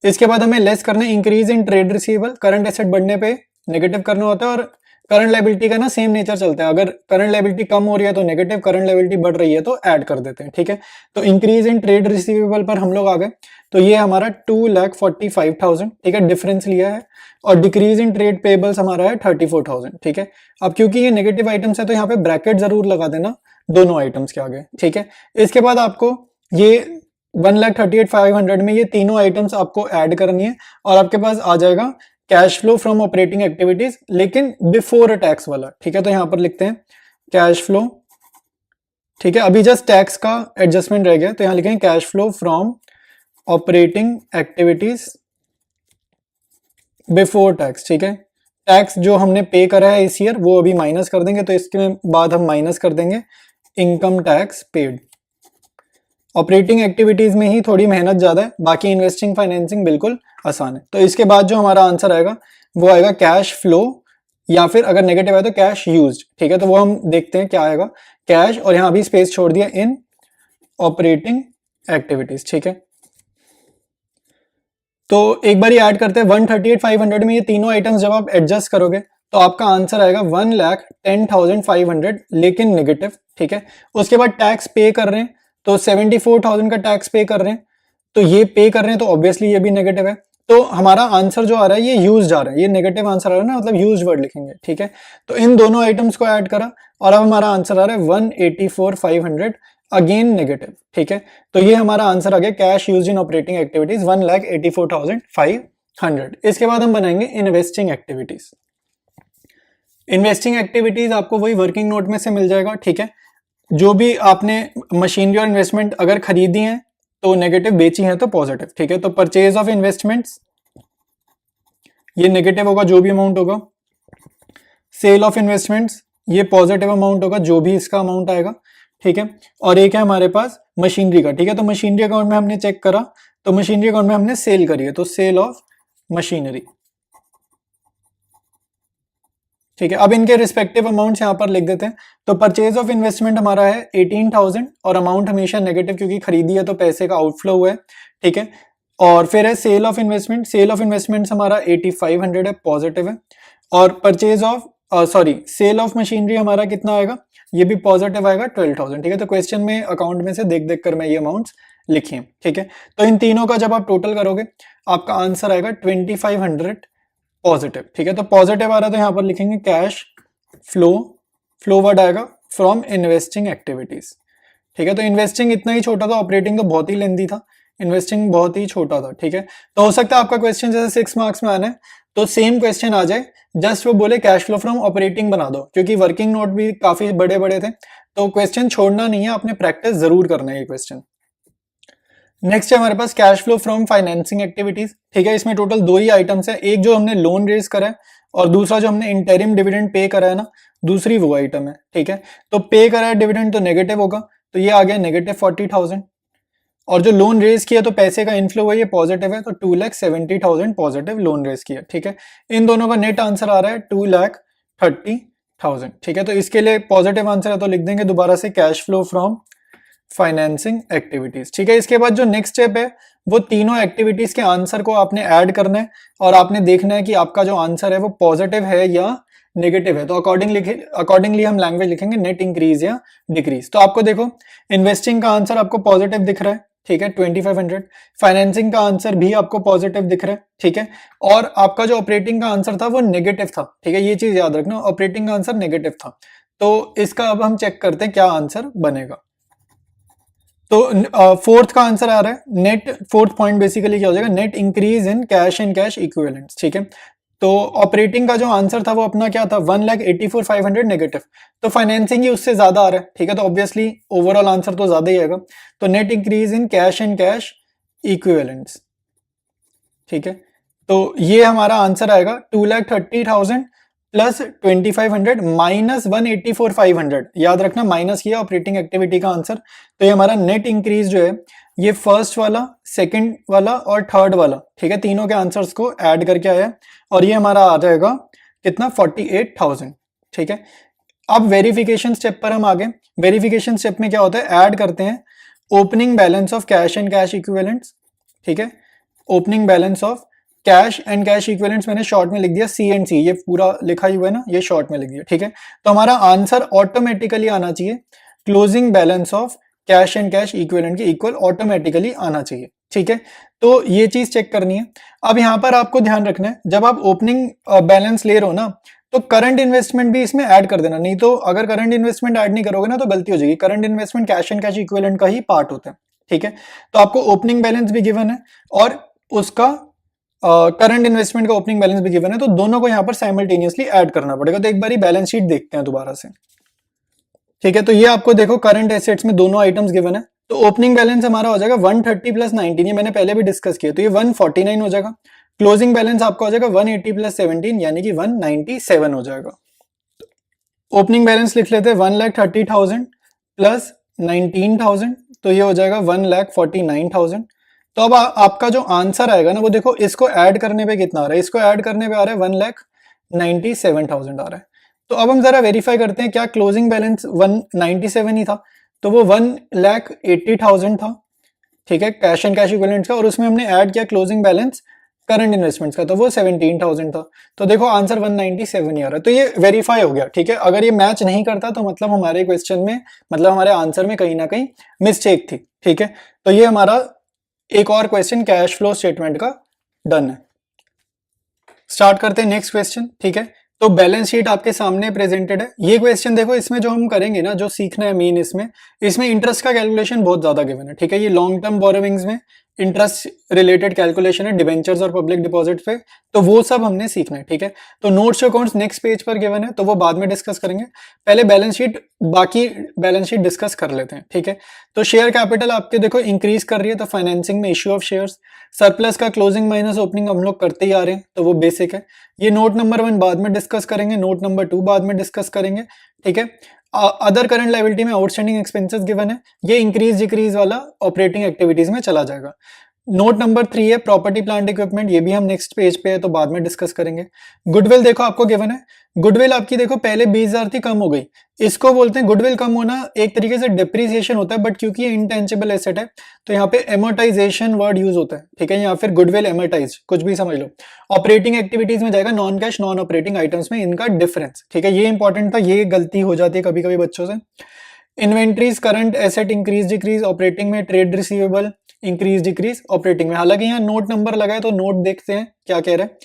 S2: इसके बाद हमें लेस करना है increase in trade receivable, current asset बढ़ने पे नेगेटिव करना होता है, और करंट लायबिलिटी का ना सेम नेचर चलता है, अगर करंट लायबिलिटी कम हो रही है तो नेगेटिव, करंट लायबिलिटी बढ़ रही है तो ऐड कर देते हैं, ठीक है। तो इंक्रीज इन ट्रेड रिसीवेबल पर हम लोग आ गए, तो ये हमारा 2,45,000, ठीक है, डिफरेंस लिया है। और डिक्रीज इन ट्रेड पेबल्स हमारा है 34,000, ठीक है। अब क्योंकि ये नेगेटिव आइटम्स है तो यहाँ पे ब्रैकेट जरूर लगा देना दोनों आइटम्स के आगे, ठीक है। इसके बाद आपको ये 1,38,500 में ये तीनों आइटम्स आपको ऐड करनी है और आपके पास आ जाएगा cash flow from operating activities, लेकिन बिफोर टैक्स वाला, ठीक है। तो यहां पर लिखते हैं कैश फ्लो, ठीक है। अभी जस्ट टैक्स का एडजस्टमेंट रह गया, तो यहां लिखेंगे cash flow from operating activities before tax, ठीक है। टैक्स जो हमने पे करा है इस ईयर वो अभी माइनस कर देंगे, तो इसके बाद हम माइनस कर देंगे income tax paid. Operating activities में ही थोड़ी मेहनत ज्यादा है, बाकी इन्वेस्टिंग फाइनेंसिंग बिल्कुल आसान है। तो इसके बाद जो हमारा आंसर आएगा वो आएगा कैश फ्लो, या फिर अगर नेगेटिव है तो कैश यूज्ड। ठीक है, तो वो हम देखते हैं क्या आएगा, कैश, और यहां भी स्पेस छोड़ दिया, इन ऑपरेटिंग एक्टिविटीज। ठीक है, तो एक बार ऐड करते हैं 138,500 में ये तीनों आइटम्स जब आप एडजस्ट करोगे तो आपका आंसर आएगा 1,10,500, लेकिन नेगेटिव। ठीक है, उसके बाद टैक्स पे कर रहे हैं तो 74,000 का टैक्स पे कर रहे हैं, तो ये पे कर रहे हैं तो ऑब्वियसली ये भी नेगेटिव है। तो हमारा आंसर जो आ रहा है ये यूज्ड आ रहा है, ये नेगेटिव आंसर आ रहा है ना, मतलब यूज्ड वर्ड लिखेंगे। ठीक है, तो इन दोनों आइटम्स को ऐड करा और अब हमारा आंसर आ रहा है 184,500, अगेन नेगेटिव। ठीक है, तो ये हमारा आंसर आ गया cash used in operating activities 1,84,500। इसके बाद हम बनाएंगे इन्वेस्टिंग एक्टिविटीज। इन्वेस्टिंग एक्टिविटीज आपको वही वर्किंग नोट में से मिल जाएगा। ठीक है, जो भी आपने मशीनरी और इन्वेस्टमेंट अगर खरीदी है तो नेगेटिव, बेची है तो पॉजिटिव। ठीक है, तो परचेज ऑफ इन्वेस्टमेंट्स ये नेगेटिव होगा जो भी अमाउंट होगा, सेल ऑफ इन्वेस्टमेंट्स ये पॉजिटिव अमाउंट होगा जो भी इसका अमाउंट आएगा। ठीक है, और एक है हमारे पास मशीनरी का। ठीक है, तो मशीनरी अकाउंट में हमने चेक करा तो मशीनरी अकाउंट में हमने सेल करी है, तो सेल ऑफ मशीनरी। ठीक है, अब इनके रिस्पेक्टिव अमाउंट्स यहां पर लिख देते हैं। तो परचेज ऑफ इन्वेस्टमेंट हमारा है 18,000 और अमाउंट हमेशा नेगेटिव क्योंकि खरीदी है तो पैसे का आउटफ्लो हुआ है। ठीक है, और फिर है sale of investment. Sale of investments हमारा 8500 है, पॉजिटिव है। और purchase of sale of machinery हमारा कितना आएगा, ये भी पॉजिटिव आएगा 12,000। ठीक है, तो क्वेश्चन में अकाउंट में से देख देख कर मैं ये अमाउंट्स लिखी हैं। ठीक है, तो इन तीनों का जब आप टोटल करोगे आपका आंसर आएगा 2500 पॉजिटिव। ठीक है, तो पॉजिटिव आ रहा है तो यहां पर लिखेंगे कैश फ्लो, फ्लो वर्ड आएगा फ्रॉम इन्वेस्टिंग एक्टिविटीज। ठीक है, तो इन्वेस्टिंग इतना ही छोटा था, ऑपरेटिंग तो बहुत ही लेंदी था, इन्वेस्टिंग बहुत ही छोटा था। ठीक है, तो हो सकता है आपका क्वेश्चन जैसे 6 मार्क्स में आना है तो सेम क्वेश्चन आ जाए, जस्ट वो बोले कैश फ्लो फ्रॉम ऑपरेटिंग बना दो, क्योंकि वर्किंग नोट भी काफी बड़े बड़े थे, तो क्वेश्चन छोड़ना नहीं है, आपने प्रैक्टिस जरूर करना है ये क्वेश्चन। नेक्स्ट है हमारे पास cash flow from financing activities. ठीक है, इसमें टोटल 2 ही आइटम्स है, एक जो हमने लोन रेज करा है और दूसरा जो हमने इंटरिम डिविडेंड पे करा है ना, दूसरी वो आइटम है। ठीक है, तो पे करा है डिविडेंड तो नेगेटिव होगा, तो ये आ गया नेगेटिव 40,000, और जो लोन रेज किया तो पैसे का इनफ्लो है, ये पॉजिटिव है, तो 2,70,000 पॉजिटिव लोन रेज किया। ठीक है, इन दोनों का नेट आंसर आ रहा है 2,30,000। ठीक है, तो इसके लिए पॉजिटिव आंसर है तो लिख देंगे दोबारा से cash flow from financing activities. ठीक है, इसके बाद जो नेक्स्ट स्टेप है वो तीनों एक्टिविटीज के आंसर को आपने ऐड करना है और आपने देखना है कि आपका जो आंसर है वो पॉजिटिव है या नेगेटिव है। तो अकॉर्डिंगली हम लैंग्वेज लिखेंगे नेट इंक्रीज या डिक्रीज। तो आपको देखो इन्वेस्टिंग का आंसर आपको पॉजिटिव दिख रहा है। ठीक है, 2500। फाइनेंसिंग का आंसर भी आपको पॉजिटिव दिख रहा है। ठीक है, और आपका जो ऑपरेटिंग का आंसर था वो नेगेटिव था। ठीक है, ये चीज याद रखना, ऑपरेटिंग का आंसर नेगेटिव था। तो इसका अब हम चेक करते हैं क्या आंसर बनेगा। तो फोर्थ का आंसर आ रहा है नेट, फोर्थ पॉइंट बेसिकली क्या हो जाएगा, net increase in cash and cash equivalents. ठीक है, तो ऑपरेटिंग का जो आंसर था वो अपना क्या था, 1,84,500 नेगेटिव, तो फाइनेंसिंग ही उससे ज्यादा आ रहा है। ठीक है, तो ऑब्वियसली ओवरऑल आंसर तो ज्यादा ही आएगा, तो net increase in cash and cash equivalents. ठीक है, तो ये हमारा आंसर आएगा 2,30,000 प्लस 2,500 माइनस 1,84,500। याद रखना माइनस किया ऑपरेटिंग एक्टिविटी का आंसर, तो ये हमारा नेट इंक्रीज जो है ये फर्स्ट वाला, सेकंड वाला और थर्ड वाला, ठीक है, तीनों के आंसर्स को ऐड करके आया और ये हमारा आ जाएगा कितना, 48,000। ठीक है, अब वेरिफिकेशन स्टेप पर हम आगे। वेरिफिकेशन स्टेप में क्या होता है, ऐड करते हैं opening balance of cash and cash equivalents. ठीक है, opening balance of cash and cash equivalents मैंने शॉर्ट में लिख दिया CNC, ये पूरा लिखा ही हुआ है ना, ये शॉर्ट में लिख दिया। ठीक है, तो हमारा आंसर ऑटोमेटिकली आना चाहिए closing balance of cash and cash equivalent के इक्वल ऑटोमेटिकली आना चाहिए। ठीक है, तो ये चीज चेक करनी है। अब यहां पर आपको ध्यान रखना है, जब आप ओपनिंग बैलेंस ले रहे हो ना तो करंट इन्वेस्टमेंट भी इसमें ऐड कर देना, नहीं तो अगर करंट इन्वेस्टमेंट ऐड नहीं करोगे ना तो गलती हो जाएगी। Current investment cash and cash equivalent का ही पार्ट होता है। ठीक है, तो आपको ओपनिंग बैलेंस भी गिवन है और उसका करंट इन्वेस्टमेंट का ओपनिंग बैलेंस भी गिवन है, तो दोनों को यहां पर साइमल्टेनियसली ऐड करना पड़ेगा। तो एक बार बैलेंस शीट देखते हैं दोबारा से। ठीक है, तो ये आपको देखो करंट एसेट्स में दोनों आइटम्स गिवन है, तो ओपनिंग बैलेंस हमारा हो जाएगा 130 प्लस 19, ये मैंने पहले भी डिस्कस किया, तो ये 149 हो जाएगा। क्लोजिंग बैलेंस आपका हो जाएगा 180 प्लस 17 यानी कि 197 हो जाएगा। ओपनिंग बैलेंस लिख लेते हैं 1,30,000 प्लस 19,000, तो ये हो जाएगा 1,49,000। तो अब आपका जो आंसर आएगा ना वो देखो, इसको ऐड करने पे कितना आ रहा है, इसको ऐड करने पे आ रहा है 1,97,000 आ रहा है। तो अब हम जरा वेरीफाई करते हैं क्या क्लोजिंग बैलेंस 197 ही था, तो वो 1,80,000 था, ठीक है, कैश एंड कैश इक्विवेलेंट्स का, और उसमें हमने ऐड किया क्लोजिंग बैलेंस करंट इन्वेस्टमेंट्स का, तो वो 17,000 था। तो देखो आंसर 197 ही आ रहा है, तो ये वेरीफाई हो गया, ठीक है। अगर ये मैच नहीं करता तो मतलब हमारे क्वेश्चन में, मतलब हमारे आंसर में कहीं ना कहीं मिस्टेक थी, ठीक है। तो ये हमारा एक और क्वेश्चन कैश फ्लो स्टेटमेंट का डन है। स्टार्ट करते हैं नेक्स्ट क्वेश्चन, ठीक है। तो बैलेंस शीट आपके सामने प्रेजेंटेड है। ये क्वेश्चन देखो, इसमें जो हम करेंगे ना, जो सीखना है मेन, इसमें इंटरेस्ट का कैलकुलेशन बहुत ज्यादा गिवन है, ठीक है। ये लॉन्ग टर्म बोरोविंग्स में इंटरेस्ट रिलेटेड कैलकुलेशन है, डिबेंचर्स और पब्लिक डिपॉजिट पे, तो वो सब हमने सीखना है, ठीक है। तो नोट्स अकाउंट्स नेक्स्ट पेज पर गिवन है, तो वो बाद में डिस्कस करेंगे। पहले बैलेंस शीट, बाकी बैलेंस शीट डिस्कस कर लेते हैं, ठीक है। तो शेयर कैपिटल आपके देखो इंक्रीज कर रही है, तो फाइनेंसिंग में इश्यू ऑफ शेयर्स, सरप्लस का क्लोजिंग माइनस ओपनिंग हम लोग करते ही आ रहे हैं, तो वो बेसिक है। ये नोट नंबर 1 बाद में डिस्कस करेंगे, नोट नंबर 2 बाद में डिस्कस करेंगे, ठीक है। अदर करंट लायबिलिटी में आउटस्टैंडिंग एक्सपेंसेस गिवन है, ये इंक्रीज डिक्रीज वाला ऑपरेटिंग एक्टिविटीज में चला जाएगा। नोट नंबर 3 है प्रॉपर्टी प्लांट इक्विपमेंट, ये भी हम नेक्स्ट पेज पे है तो बाद में डिस्कस करेंगे। गुडविल देखो आपको गिवन है, गुडविल आपकी देखो पहले 20,000 थी, कम हो गई, इसको बोलते हैं गुडविल कम होना, एक तरीके से डिप्रिसिएशन होता है, बट क्योंकि ये इंटेंजिबल एसेट है तो यहाँ पे एमोर्टाइजेशन वर्ड यूज होता है, ठीक है, या फिर गुडविल एमोर्टाइज, कुछ भी समझ लो। ऑपरेटिंग एक्टिविटीज में जाएगा, non cash non operating items में इनका डिफरेंस, ठीक है, ये इंपॉर्टेंट था, ये गलती हो जाती है कभी कभी बच्चों से। Inventories current asset increase decrease, operating में trade receivable increase decrease operating में, हालांकि यहाँ नोट नंबर लगा है तो नोट देखते हैं क्या कह रहे हैं।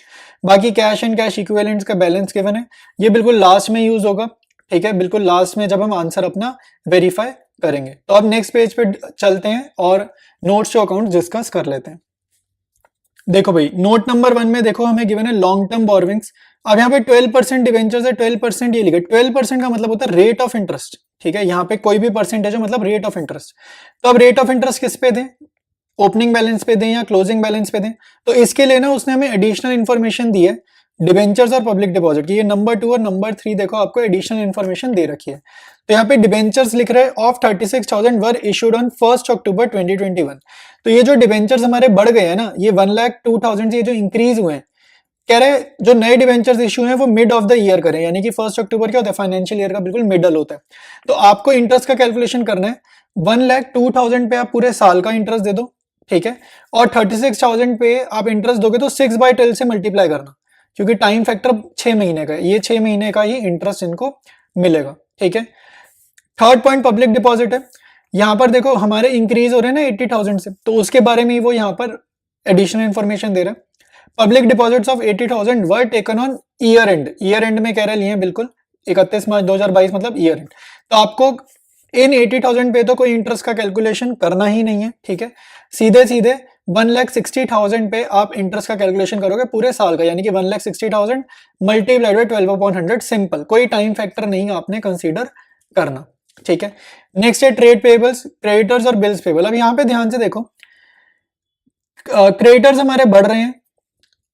S2: बाकी कैश एंड कैश इक्विवेलेंट्स का बैलेंस गिवन है, ये बिल्कुल लास्ट में यूज होगा, ठीक है, बिल्कुल लास्ट में जब हम आंसर अपना वेरीफाई करेंगे। तो अब नेक्स्ट पेज पे चलते हैं और नोट्स टू अकाउंट डिस्कस कर लेते हैं। देखो भाई नोट नंबर 1 में देखो हमें गिवन है लॉन्ग टर्म बोरोविंग्स। अब यहाँ पे 12% डिवेंचर्स है, 12% ये लिखा, 12% का मतलब होता है रेट ऑफ इंटरेस्ट, ठीक है, यहाँ पे कोई भी परसेंटेज है मतलब रेट ऑफ इंटरेस्ट। तो अब रेट ऑफ इंटरेस्ट किस पे दें, ओपनिंग बैलेंस पे दें या क्लोजिंग बैलेंस पे दें, तो इसके लिए ना उसने हमें एडिशनल इन्फॉर्मेशन दी है डिबेंचर्स और पब्लिक डिपॉजिट की। ये नंबर 2 और नंबर 3 देखो आपको एडिशनल इन्फॉर्मेशन दे रखी है। तो यहाँ पे डिबेंचर्स लिख रहे हैं ऑफ 36,000 वर इशूड ऑन 1 अक्टूबर 2021। तो ये जो डिबेंचर्स हमारे बढ़ गए हैं ना, ये 1,02,000 से जो इंक्रीज हुए हैं, कह रहे हैं जो नए डिबेंचर्स इशू हैं वो मिड ऑफ द ईयर करें, यानी कि 1 अक्टूबर क्या होता है, फाइनेंशियल ईयर का बिल्कुल मिडल होता है। तो आपको इंटरेस्ट का कैलकुलेशन करना है, 1,02,000 पे आप पूरे साल का इंटरेस्ट दे दो, ठीक है, और 36,000 पे आप इंटरेस्ट दोगे तो 6/12 से मल्टीप्लाई करना, क्योंकि टाइम फैक्टर 6 महीने का है, ये 6 महीने का ही इंटरेस्ट इनको मिलेगा, ठीक है। थर्ड पॉइंट पब्लिक डिपॉजिट है, यहां पर देखो हमारे इंक्रीज हो रहे हैं ना 80,000 से, तो उसके बारे में वो यहाँ पर एडिशनल इंफॉर्मेशन दे रहे हैं। Public deposits of 80,000 were taken on year and, year and में कह रहे लिए बिल्कुल 31 मार्च 2022 मतलब ईयर एंड। तो आपको इन 80,000 पे तो कोई इंटरेस्ट का कैलकुलेशन करना ही नहीं है, ठीक है, सीधे सीधे 1,60,000 पे आप इंटरेस्ट का कैलकुलेशन करोगे पूरे साल का, यानी कि 1,60,000 मल्टीप्लाइड बाय 12/100, सिंपल, कोई टाइम फैक्टर नहीं आपने कंसीडर करना, ठीक है। नेक्स्ट है ट्रेड पेबल्स, क्रेडिटर्स और बिल्स पेबल। अब यहाँ पे ध्यान से देखो, क्रेडिटर्स हमारे बढ़ रहे हैं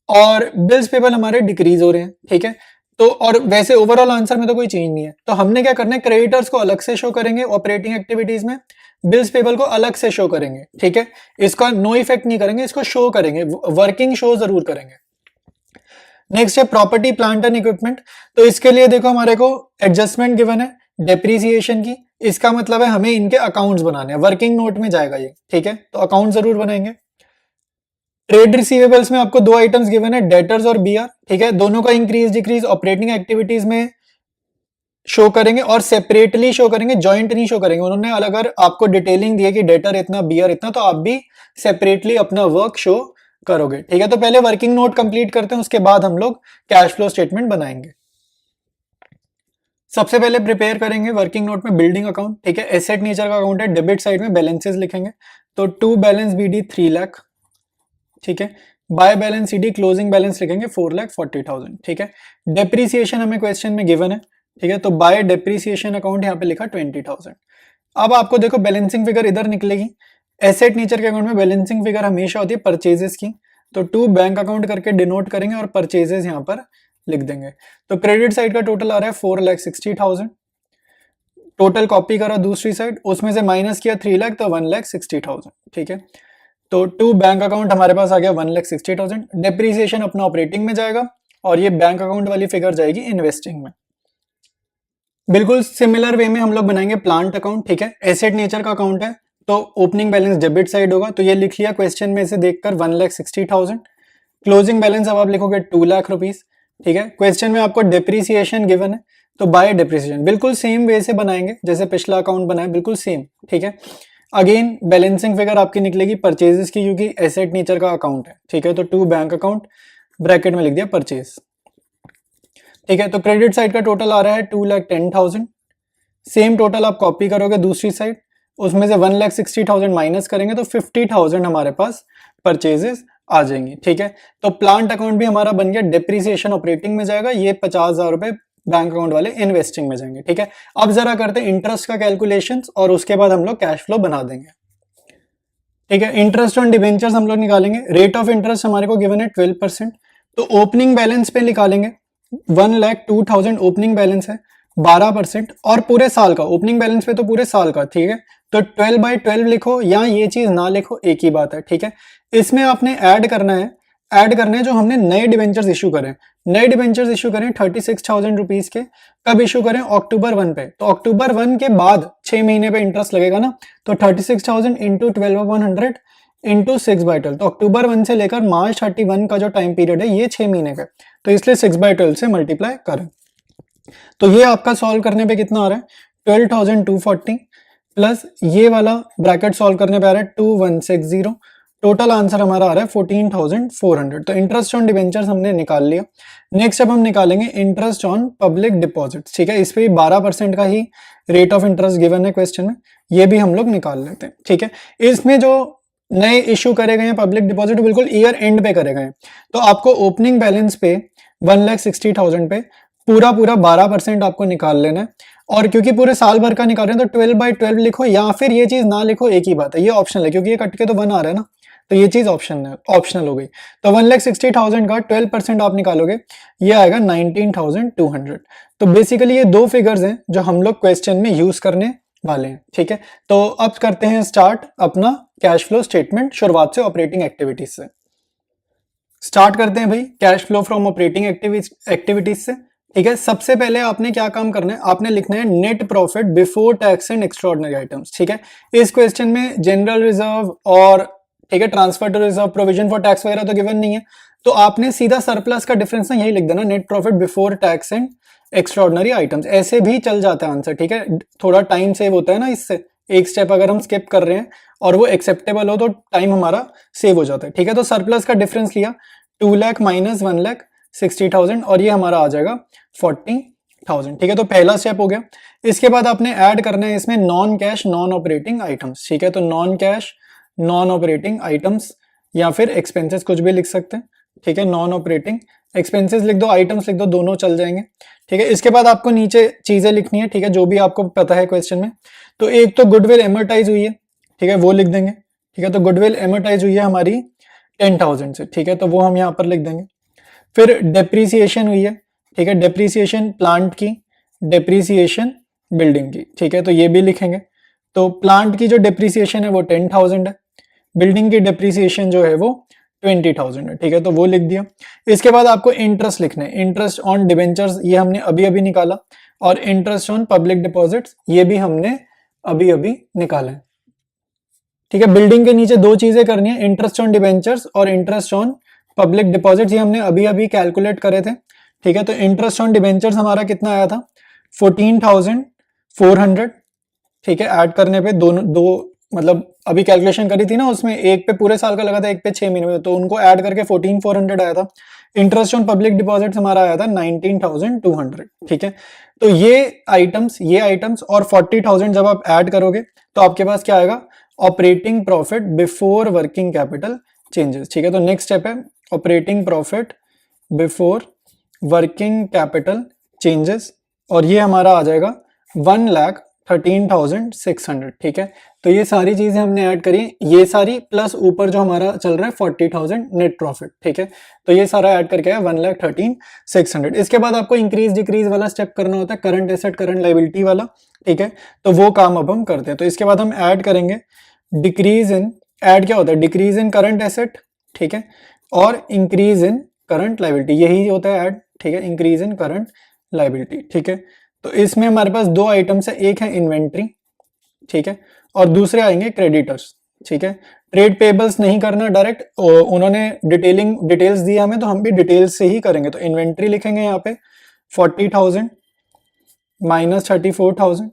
S2: और बिल्स पेबल हमारे डिक्रीज हो रहे हैं, ठीक है। तो और वैसे ओवरऑल आंसर में तो कोई चेंज नहीं है, तो हमने क्या करना है, क्रेडिटर्स को अलग से शो करेंगे ऑपरेटिंग एक्टिविटीज में, बिल्स पेबल को अलग से शो करेंगे, ठीक है, इसका नो इफेक्ट नहीं करेंगे, इसको शो करेंगे, वर्किंग शो जरूर करेंगे। नेक्स्ट है प्रॉपर्टी प्लांट एंड इक्विपमेंट। तो इसके लिए देखो हमारे को एडजस्टमेंट गिवन है डेप्रीसिएशन की, इसका मतलब है हमें इनके अकाउंट्स बनाने हैं, वर्किंग नोट में जाएगा ये, ठीक है, तो अकाउंट जरूर बनाएंगे। ट्रेड रिसीवेबल्स में आपको 2 आइटम्स गिवन है, डेटर्स और बीआर, ठीक है, दोनों का इंक्रीज डिक्रीज ऑपरेटिंग एक्टिविटीज में शो करेंगे और सेपरेटली शो करेंगे, जॉइंट नहीं शो करेंगे। उन्होंने अलग अगर आपको डिटेलिंग दी है कि डेटर इतना बीआर इतना, तो आप भी सेपरेटली अपना वर्क शो करोगे, ठीक है। तो पहले वर्किंग नोट कंप्लीट करते हैं, उसके बाद हम लोग कैश फ्लो स्टेटमेंट बनाएंगे। सबसे पहले प्रिपेयर करेंगे वर्किंग नोट में बिल्डिंग अकाउंट, ठीक है, एसेट नेचर का अकाउंट है, डेबिट साइड में बैलेंसेस लिखेंगे, तो टू बैलेंस बीडी 3 लाख, ठीक है, by balance CD closing balance लिखेंगे 4,40,000, ठीक है। डेप्रीसिएशन हमें क्वेश्चन में गिवन है, ठीक है, तो बाय डेप्रीसिएशन अकाउंट यहाँ पे लिखा 20,000। अब आपको देखो बैलेंसिंग फिगर इधर निकलेगी, एसेट नेचर के अकाउंट में बैलेंसिंग फिगर हमेशा होती है परचेजेस की, तो टू बैंक अकाउंट करके डिनोट करेंगे और परचेजेस यहाँ पर लिख देंगे। तो क्रेडिट साइड का टोटल आ रहा है 4,60,000, टोटल कॉपी करा दूसरी साइड, उसमें से माइनस किया 3 लाख तो 1,60,000, ठीक है। तो टू बैंक अकाउंट हमारे पास आ गया 1,60,000, डेप्रीसिएशन अपना ऑपरेटिंग में जाएगा और ये बैंक अकाउंट वाली फिगर जाएगी इन्वेस्टिंग में। बिल्कुल सिमिलर वे में हम लोग बनाएंगे प्लांट अकाउंट, ठीक है, एसेट नेचर का अकाउंट है तो ओपनिंग बैलेंस डेबिट साइड होगा, तो ये लिख लिया क्वेश्चन में से देखकर 1,60,000। क्लोजिंग बैलेंस अब आप लिखोगे 2 लाख रुपीस, ठीक है। क्वेश्चन में आपको डेप्रीसिएशन गिवन है तो बाय डेप्रीसिएशन बिल्कुल सेम वे से बनाएंगे जैसे पिछला अकाउंट बनाया, बिल्कुल सेम, ठीक है। अगेन बैलेंसिंग फिगर आपकी निकलेगी परचेजेस की क्योंकि एसेट नेचर का अकाउंट है, ठीक है। तो टू बैंक अकाउंट ब्रैकेट में लिख दिया परचेज, ठीक है। तो क्रेडिट साइड का टोटल आ रहा है 2,10,000, सेम टोटल आप कॉपी करोगे दूसरी साइड, उसमें से 1,60,000 माइनस करेंगे तो 50,000 हमारे पास परचेजेस आ जाएंगे, ठीक है। तो प्लांट अकाउंट भी हमारा बन गया, डेप्रीसिएशन ऑपरेटिंग में जाएगा, ये 50,000 रुपए बैंक अकाउंट वाले इन्वेस्टिंग में जाएंगे, ठीक है। अब जरा करते हैं इंटरेस्ट का कैलकुलेशन और उसके बाद हम लोग कैश फ्लो बना देंगे, ठीक है। इंटरेस्ट ऑन डिबेंचर्स हम लोग निकालेंगे, रेट ऑफ इंटरेस्ट हमारे को गिवन है 12%, तो ओपनिंग बैलेंस पे निकालेंगे 1,02,000 ओपनिंग बैलेंस है, 12% और पूरे साल का ओपनिंग बैलेंस पे तो पूरे साल का, ठीक है। तो 12/12 लिखो या ये चीज ना लिखो एक ही बात है, ठीक है। इसमें आपने ऐड करना है जो हमने नए डिबेंचर्स इशू करें, नए डिबेंचर्स इशू करें 36,000 रुपीज के, कब इशू करें October 1 पे, तो October 1 के बाद 6 महीने पे इंटरेस्ट लगेगा ना, तो 36,000 इंटू 12/100 इंटू 6/12, तो October 1 से लेकर March 31 का जो टाइम पीरियड है ये 6 महीने का, तो इसलिए 6/12 से मल्टीप्लाई करें। तो ये आपका सॉल्व करने पे कितना आ रहा है 12,240 प्लस ये वाला ब्रैकेट सॉल्व करने पे आ रहा है 2,160, टोटल आंसर हमारा आ रहा है 14,400। तो इंटरेस्ट ऑन डिबेंचर्स हमने निकाल लिया। नेक्स्ट अब हम निकालेंगे इंटरेस्ट ऑन पब्लिक डिपॉजिट्स, ठीक है। इस पे 12% का ही रेट ऑफ इंटरेस्ट गिवन है क्वेश्चन में, ये भी हम लोग निकाल लेते हैं, ठीक है। इसमें जो नए इश्यू करे गए हैं पब्लिक डिपॉजिट बिल्कुल ईयर एंड पे करे गए हैं, तो आपको ओपनिंग बैलेंस पे 1,60,000 पे पूरा 12% आपको निकाल लेना है, और क्योंकि पूरे साल भर का निकाल रहे हैं तो 12/12 लिखो या फिर ये चीज ना लिखो एक ही बात है, ये ऑप्शनल है क्योंकि ये कट के तो 1 आ रहा है ना, तो ये चीज ऑप्शनल हो गई। तो 1,60,000 का 12% आप निकालोगे ये आएगा 19,200। तो बेसिकली ये दो फिगर्स हैं जो हम लोग क्वेश्चन में यूज करने वाले हैं, ठीक है। तो अब करते हैं स्टार्ट अपना कैश फ्लो स्टेटमेंट, शुरुआत से ऑपरेटिंग एक्टिविटीज से स्टार्ट करते हैं भाई, cash flow from operating activities से, ठीक है। सबसे पहले आपने क्या काम करना है, आपने लिखना है net profit before tax and extraordinary items, ठीक है। इस क्वेश्चन में जनरल रिजर्व और ठीक है transfer to reserve, provision for tax वगैरह तो गिवन नहीं है, तो आपने सीधा सरप्लस का डिफरेंस ना यही लिख देना, net profit before tax and extraordinary items, ऐसे भी चल जाता है आंसर, ठीक है। थोड़ा टाइम सेव होता है ना इससे, एक स्टेप अगर हम स्किप कर रहे हैं और वो एक्सेप्टेबल हो तो टाइम हमारा सेव हो जाता है, ठीक है। तो सरप्लस का डिफरेंस लिया 2 लाख माइनस 1,60,000 और ये हमारा आ जाएगा 40,000, ठीक है। तो पहला स्टेप हो गया। इसके बाद आपने ऐड करना है इसमें non cash non operating items, ठीक है। तो non cash non operating items या फिर एक्सपेंसेस कुछ भी लिख सकते हैं, ठीक है। नॉन ऑपरेटिंग एक्सपेंसेस लिख दो, आइटम्स लिख दो, दोनों चल जाएंगे, ठीक है। इसके बाद आपको नीचे चीजें लिखनी है, ठीक है, जो भी आपको पता है क्वेश्चन में। तो एक तो गुडविल एमोर्टाइज हुई है, ठीक है, वो लिख देंगे, ठीक है। तो गुडविल एमोर्टाइज हुई है हमारी 10,000 से, ठीक है, तो वो हम यहाँ पर लिख देंगे। फिर डेप्रीसिएशन हुई है, ठीक है, डेप्रीसिएशन प्लांट की, डेप्रीसिएशन बिल्डिंग की, ठीक है, तो ये भी लिखेंगे। तो प्लांट की जो डेप्रीसिएशन है वो 10,000 है, बिल्डिंग की डेप्रीसिएशन जो है वो 20,000 है, ठीक है, तो वो लिख दिया। इसके बाद आपको इंटरेस्ट लिखना है, इंटरेस्ट ऑन डिबेंचर्स ये हमने अभी अभी निकाला, और इंटरेस्ट ऑन पब्लिक डिपॉजिट्स ये भी हमने अभी अभी निकाला है, ठीक है। बिल्डिंग के नीचे दो चीजें करनी है, इंटरेस्ट ऑन डिबेंचर्स और इंटरेस्ट ऑन पब्लिक डिपॉजिट्स, ये हमने अभी अभी कैलकुलेट करे थे, ठीक है। तो इंटरेस्ट ऑन डिबेंचर्स हमारा कितना आया था 14,400, ठीक है। ऐड करने पे दोनों दो मतलब अभी कैलकुलेशन करी थी ना, उसमें एक पे पूरे साल का लगा था, एक पे 6 महीने में, तो उनको ऐड करके 14,400 आया था। इंटरेस्ट ऑन पब्लिक डिपॉजिट्स हमारा आया था 19,200, ठीक है। तो ये आइटम्स और 40,000 जब आप ऐड करोगे तो आपके पास क्या आएगा, operating profit before working capital changes, ठीक है। तो नेक्स्ट स्टेप है operating profit before working capital changes, और ये हमारा आ जाएगा 13,600, ठीक है। तो ये सारी चीजें हमने ऐड करी, ये सारी प्लस ऊपर जो हमारा चल रहा है 40,000 नेट प्रॉफिट, ठीक है। तो ये सारा ऐड करके आया 1,13,600। इसके बाद आपको इंक्रीज डिक्रीज वाला स्टेप करना होता है, करंट एसेट करंट लाइबिलिटी वाला, ठीक है। तो वो काम अब हम करते हैं। तो इसके बाद हम ऐड करेंगे डिक्रीज इन, ऐड क्या होता है, डिक्रीज इन करंट एसेट, ठीक है, और इंक्रीज इन करंट लाइबिलिटी, यही होता है ऐड, ठीक है, इंक्रीज इन करंट लाइबिलिटी, ठीक है। तो इसमें हमारे पास दो आइटम्स है, एक है इन्वेंट्री, ठीक है, और दूसरे आएंगे क्रेडिटर्स, ठीक है। ट्रेड पेबल्स नहीं करना डायरेक्ट, उन्होंने डिटेल्स दी हमें, तो हम भी डिटेल्स से ही करेंगे। तो इन्वेंट्री लिखेंगे यहाँ पे 40,000 माइनस 34,000,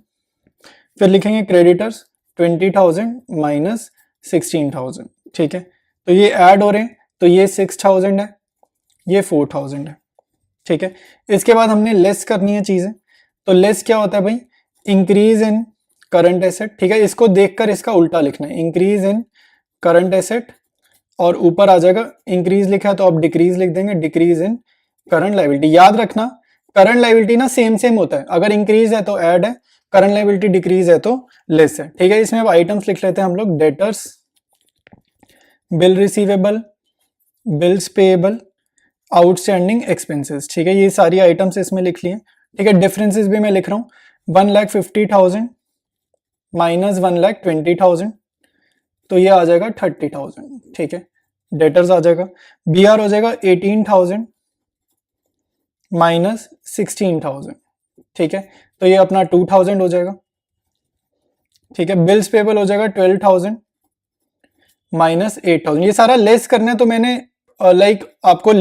S2: फिर लिखेंगे क्रेडिटर्स 20,000 माइनस 16,000, ठीक है। तो ये ऐड हो रहे हैं, तो ये 6,000 है, ये 4,000 है, ठीक है। इसके बाद हमने लेस करनी है चीजें। तो लेस क्या होता है भाई, इंक्रीज इन करंट एसेट, ठीक है। इसको देखकर इसका उल्टा लिखना है, इंक्रीज इन करंट एसेट, और ऊपर आ जाएगा इंक्रीज लिखा है तो आप डिक्रीज लिख देंगे, डिक्रीज इन करंट लाइबिलिटी। याद रखना करंट लाइबिलिटी ना सेम सेम होता है, अगर इंक्रीज है तो ऐड है, करंट लाइबिलिटी डिक्रीज है तो लेस है, ठीक है। इसमें अब आइटम्स लिख लेते हैं हम लोग, debtors, bill receivable, bills payable, outstanding expenses, ठीक है। ये सारी आइटम्स इसमें लिख लिए, ठीक है। डिफरेंसेस भी मैं लिख रहा हूँ, 1,50,000 माइनस 1,20,000, तो ये आ जाएगा 30,000, ठीक है। डेटर्स आ जाएगा, बी आर हो जाएगा 18,000 माइनस 16,000, ठीक है। तो ये अपना 2,000 हो जाएगा, ठीक है। बिल्स पेबल हो जाएगा 12,000 माइनस 8,000। ये सारा लेस करना है, तो मैंने लाइक आपको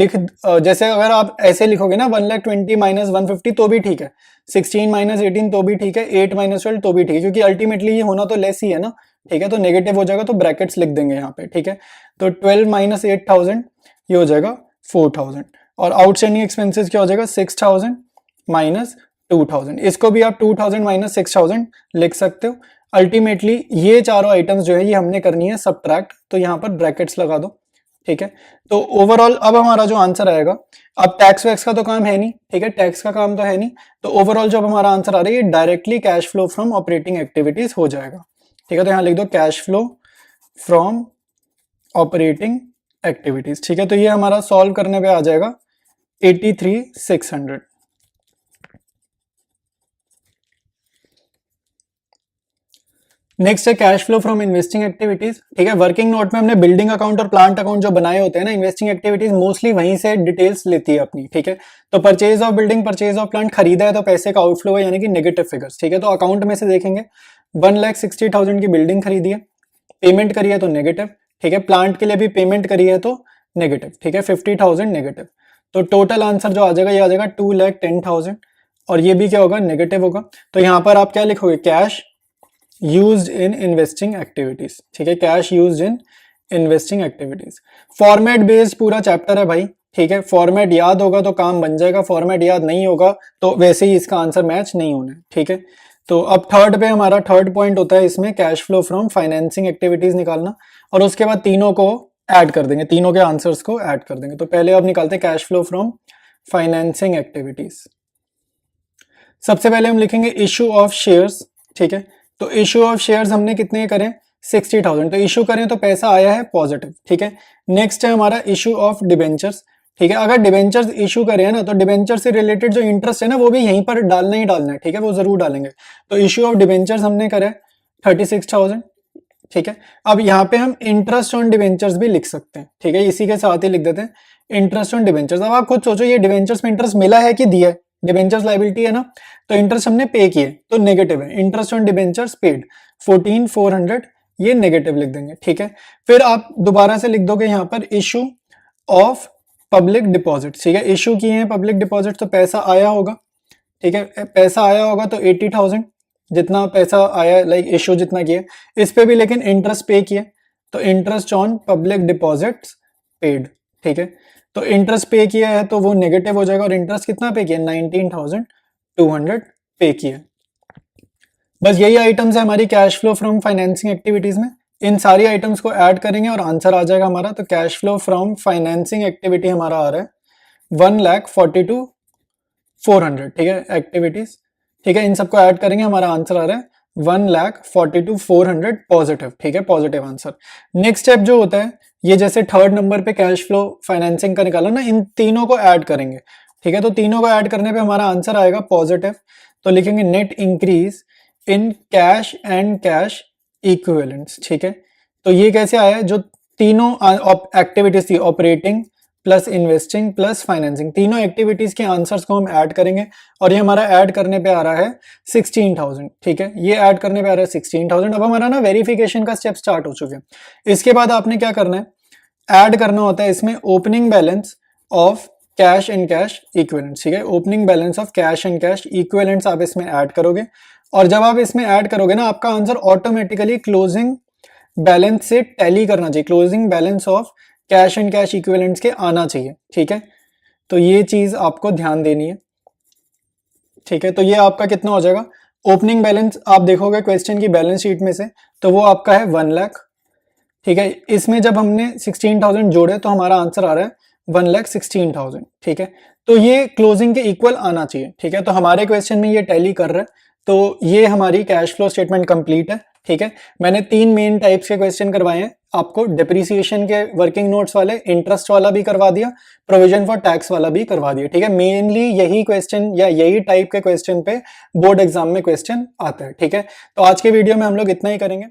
S2: जैसे अगर आप ऐसे लिखोगे ना 1,20,000 माइनस 150 तो भी ठीक है, 16 माइनस 18 तो भी ठीक है, 8 माइनस 12 तो भी ठीक है, क्योंकि अल्टीमेटली ये होना तो लेस ही है ना, ठीक है। तो नेगेटिव हो जाएगा तो ब्रैकेट्स लिख देंगे यहाँ पे, ठीक है। तो 12 माइनस 8,000 ये हो जाएगा 4,000, और आउटस्टैंडिंग एक्सपेंसेस क्या हो जाएगा 6,000 माइनस 2,000। इसको भी आप 2,000 माइनस 6,000 लिख सकते हो। अल्टीमेटली ये चारों आइटम्स जो है ये हमने करनी है सब्ट्रैक्ट, तो यहाँ पर ब्रैकेट्स लगा दो, ठीक है। तो ओवरऑल अब हमारा जो आंसर आएगा, अब टैक्स वैक्स का तो काम है नहीं, ठीक है, टैक्स का काम तो है नहीं, तो ओवरऑल जब हमारा आंसर आ रहा है ये directly cash flow from operating activities हो जाएगा, ठीक है। तो यहाँ लिख दो cash flow from operating activities, ठीक है। तो ये हमारा सॉल्व करने पे आ जाएगा 83,600। नेक्स्ट है cash flow from investing activities, ठीक है। वर्किंग नोट में हमने बिल्डिंग अकाउंट और प्लांट अकाउंट जो बनाए होते हैं ना, इन्वेस्टिंग एक्टिविटीज मोस्टली वहीं से डिटेल्स लेती है अपनी, ठीक है। तो purchase of building, purchase of plant खरीदा है तो पैसे का आउटफ्लो है, यानी कि नेगेटिव फिगर्स, ठीक है। तो अकाउंट में से देखेंगे 1,60,000 की बिल्डिंग खरीदी है, पेमेंट करी है तो नेगेटिव, ठीक है। प्लांट के लिए भी पेमेंट करी है तो नेगेटिव, ठीक है, 50,000 नेगेटिव। तो टोटल आंसर जो आ जाएगा ये आ जाएगा 2,10,000, और ये भी क्या होगा, नेगेटिव होगा। तो यहाँ पर आप क्या लिखोगे, cash used in investing activities, ठीक है, cash used in investing activities. Format based पूरा चैप्टर है भाई, ठीक है। फॉर्मेट याद होगा तो काम बन जाएगा, फॉर्मेट याद नहीं होगा तो वैसे ही इसका आंसर मैच नहीं होना है, ठीक है। तो अब थर्ड पे हमारा थर्ड पॉइंट होता है इसमें cash flow from financing activities निकालना, और उसके बाद तीनों को ऐड कर देंगे, तीनों के आंसर्स को ऐड कर देंगे। तो पहले अब निकालते हैं cash flow from financing activities. सबसे पहले हम लिखेंगे इशू ऑफ शेयर्स, ठीक है। तो इशू ऑफ शेयर्स हमने कितने करें, 60,000, तो इशू करें तो पैसा आया है पॉजिटिव, ठीक है। नेक्स्ट है हमारा इशू ऑफ डिबेंचर्स, ठीक है। अगर डिबेंचर्स इशू करें है ना, तो डिबेंचर से रिलेटेड जो इंटरेस्ट है ना वो भी यहीं पर डालना ही डालना है, ठीक है, वो जरूर डालेंगे। तो इशू ऑफ डिबेंचर्स हमने करे 36,000, ठीक है। अब यहाँ पे हम इंटरेस्ट ऑन डिबेंचर्स भी लिख सकते हैं, ठीक है, इसी के साथ ही लिख देते हैं इंटरेस्ट ऑन डिबेंचर्स। अब आप खुद सोचो ये डिबेंचर्स में इंटरेस्ट मिला है कि दिया है, डिबेंचर्स लायबिलिटी है ना, तो इंटरेस्ट हमने पे किए तो नेगेटिव है, इंटरेस्ट ऑन डिबेंचर्स पेड 14,400, ये नेगेटिव लिख देंगे, ठीक है। फिर आप दोबारा से लिख दोगे यहाँ पर इशू ऑफ पब्लिक डिपॉजिट, ठीक है, इशू किए हैं पब्लिक डिपॉजिट तो पैसा आया होगा, ठीक है, पैसा आया होगा तो 80,000 जितना पैसा आया, लाइक इशू जितना किया, इस पे भी लेकिन इंटरेस्ट पे किए तो interest on public deposits paid, ठीक है। तो इंटरेस्ट पे किया है तो वो नेगेटिव हो जाएगा, और इंटरेस्ट कितना पे किया, 19,200 पे किया। बस यही आइटम्स है हमारी cash flow from financing activities में, इन सारी आइटम्स को ऐड करेंगे और आंसर आ जाएगा हमारा। तो cash flow from financing activity हमारा आ रहा है 1,42,400, ठीक है, एक्टिविटीज, ठीक है। इन सबको ऐड करेंगे, हमारा आंसर आ रहा है 1,42,400 पॉजिटिव, ठीक है, पॉजिटिव आंसर। नेक्स्ट स्टेप जो होता है, ये जैसे थर्ड नंबर पे कैश फ्लो फाइनेंसिंग का निकाला ना, इन तीनों को ऐड करेंगे, ठीक है। तो तीनों को ऐड करने पे हमारा आंसर आएगा पॉजिटिव। तो लिखेंगे net increase in cash and cash equivalents, ठीक है। तो ये कैसे आया, जो तीनों एक्टिविटीज थी, operating plus investing plus financing, तीनों एक्टिविटीज के आंसर्स को हम ऐड करेंगे और ये हमारा ऐड करने पे आ रहा है 16,000, ठीक है। ये ऐड करने पे आ रहा है 16,000। अब हमारा ना वेरिफिकेशन का स्टेप स्टार्ट हो चुके हैं। इसके बाद आपने क्या करना है, ऐड करना होता है इसमें opening balance of cash and cash equivalents, ठीक है। Opening balance of cash and cash equivalents आप इसमें ऐड करोगे, और जब आप इसमें ऐड करोगे ना, आपका आंसर ऑटोमेटिकली क्लोजिंग बैलेंस से टैली करना चाहिए, closing balance of cash and cash equivalents के आना चाहिए, ठीक है। तो ये चीज आपको ध्यान देनी है, ठीक है। तो ये आपका कितना हो जाएगा, ओपनिंग बैलेंस आप देखोगे क्वेश्चन की बैलेंस शीट में से, तो वो आपका है 1 लाख, ठीक है। इसमें जब हमने 16,000 जोड़े तो हमारा आंसर आ रहा है 1,16,000, ठीक है। तो ये क्लोजिंग के इक्वल आना चाहिए, ठीक है। तो हमारे क्वेश्चन में ये टैली कर रहा है, तो ये हमारी कैश फ्लो स्टेटमेंट कंप्लीट है, ठीक है। मैंने 3 मेन टाइप्स के क्वेश्चन करवाए हैं आपको, डिप्रिसिएशन के वर्किंग नोट्स वाले, इंटरेस्ट वाला भी करवा दिया, प्रोविजन फॉर टैक्स वाला भी करवा दिया, ठीक है। मेनली यही क्वेश्चन या यही टाइप के क्वेश्चन पे बोर्ड एग्जाम में क्वेश्चन आता है, ठीक है। तो आज के वीडियो में हम लोग इतना ही करेंगे।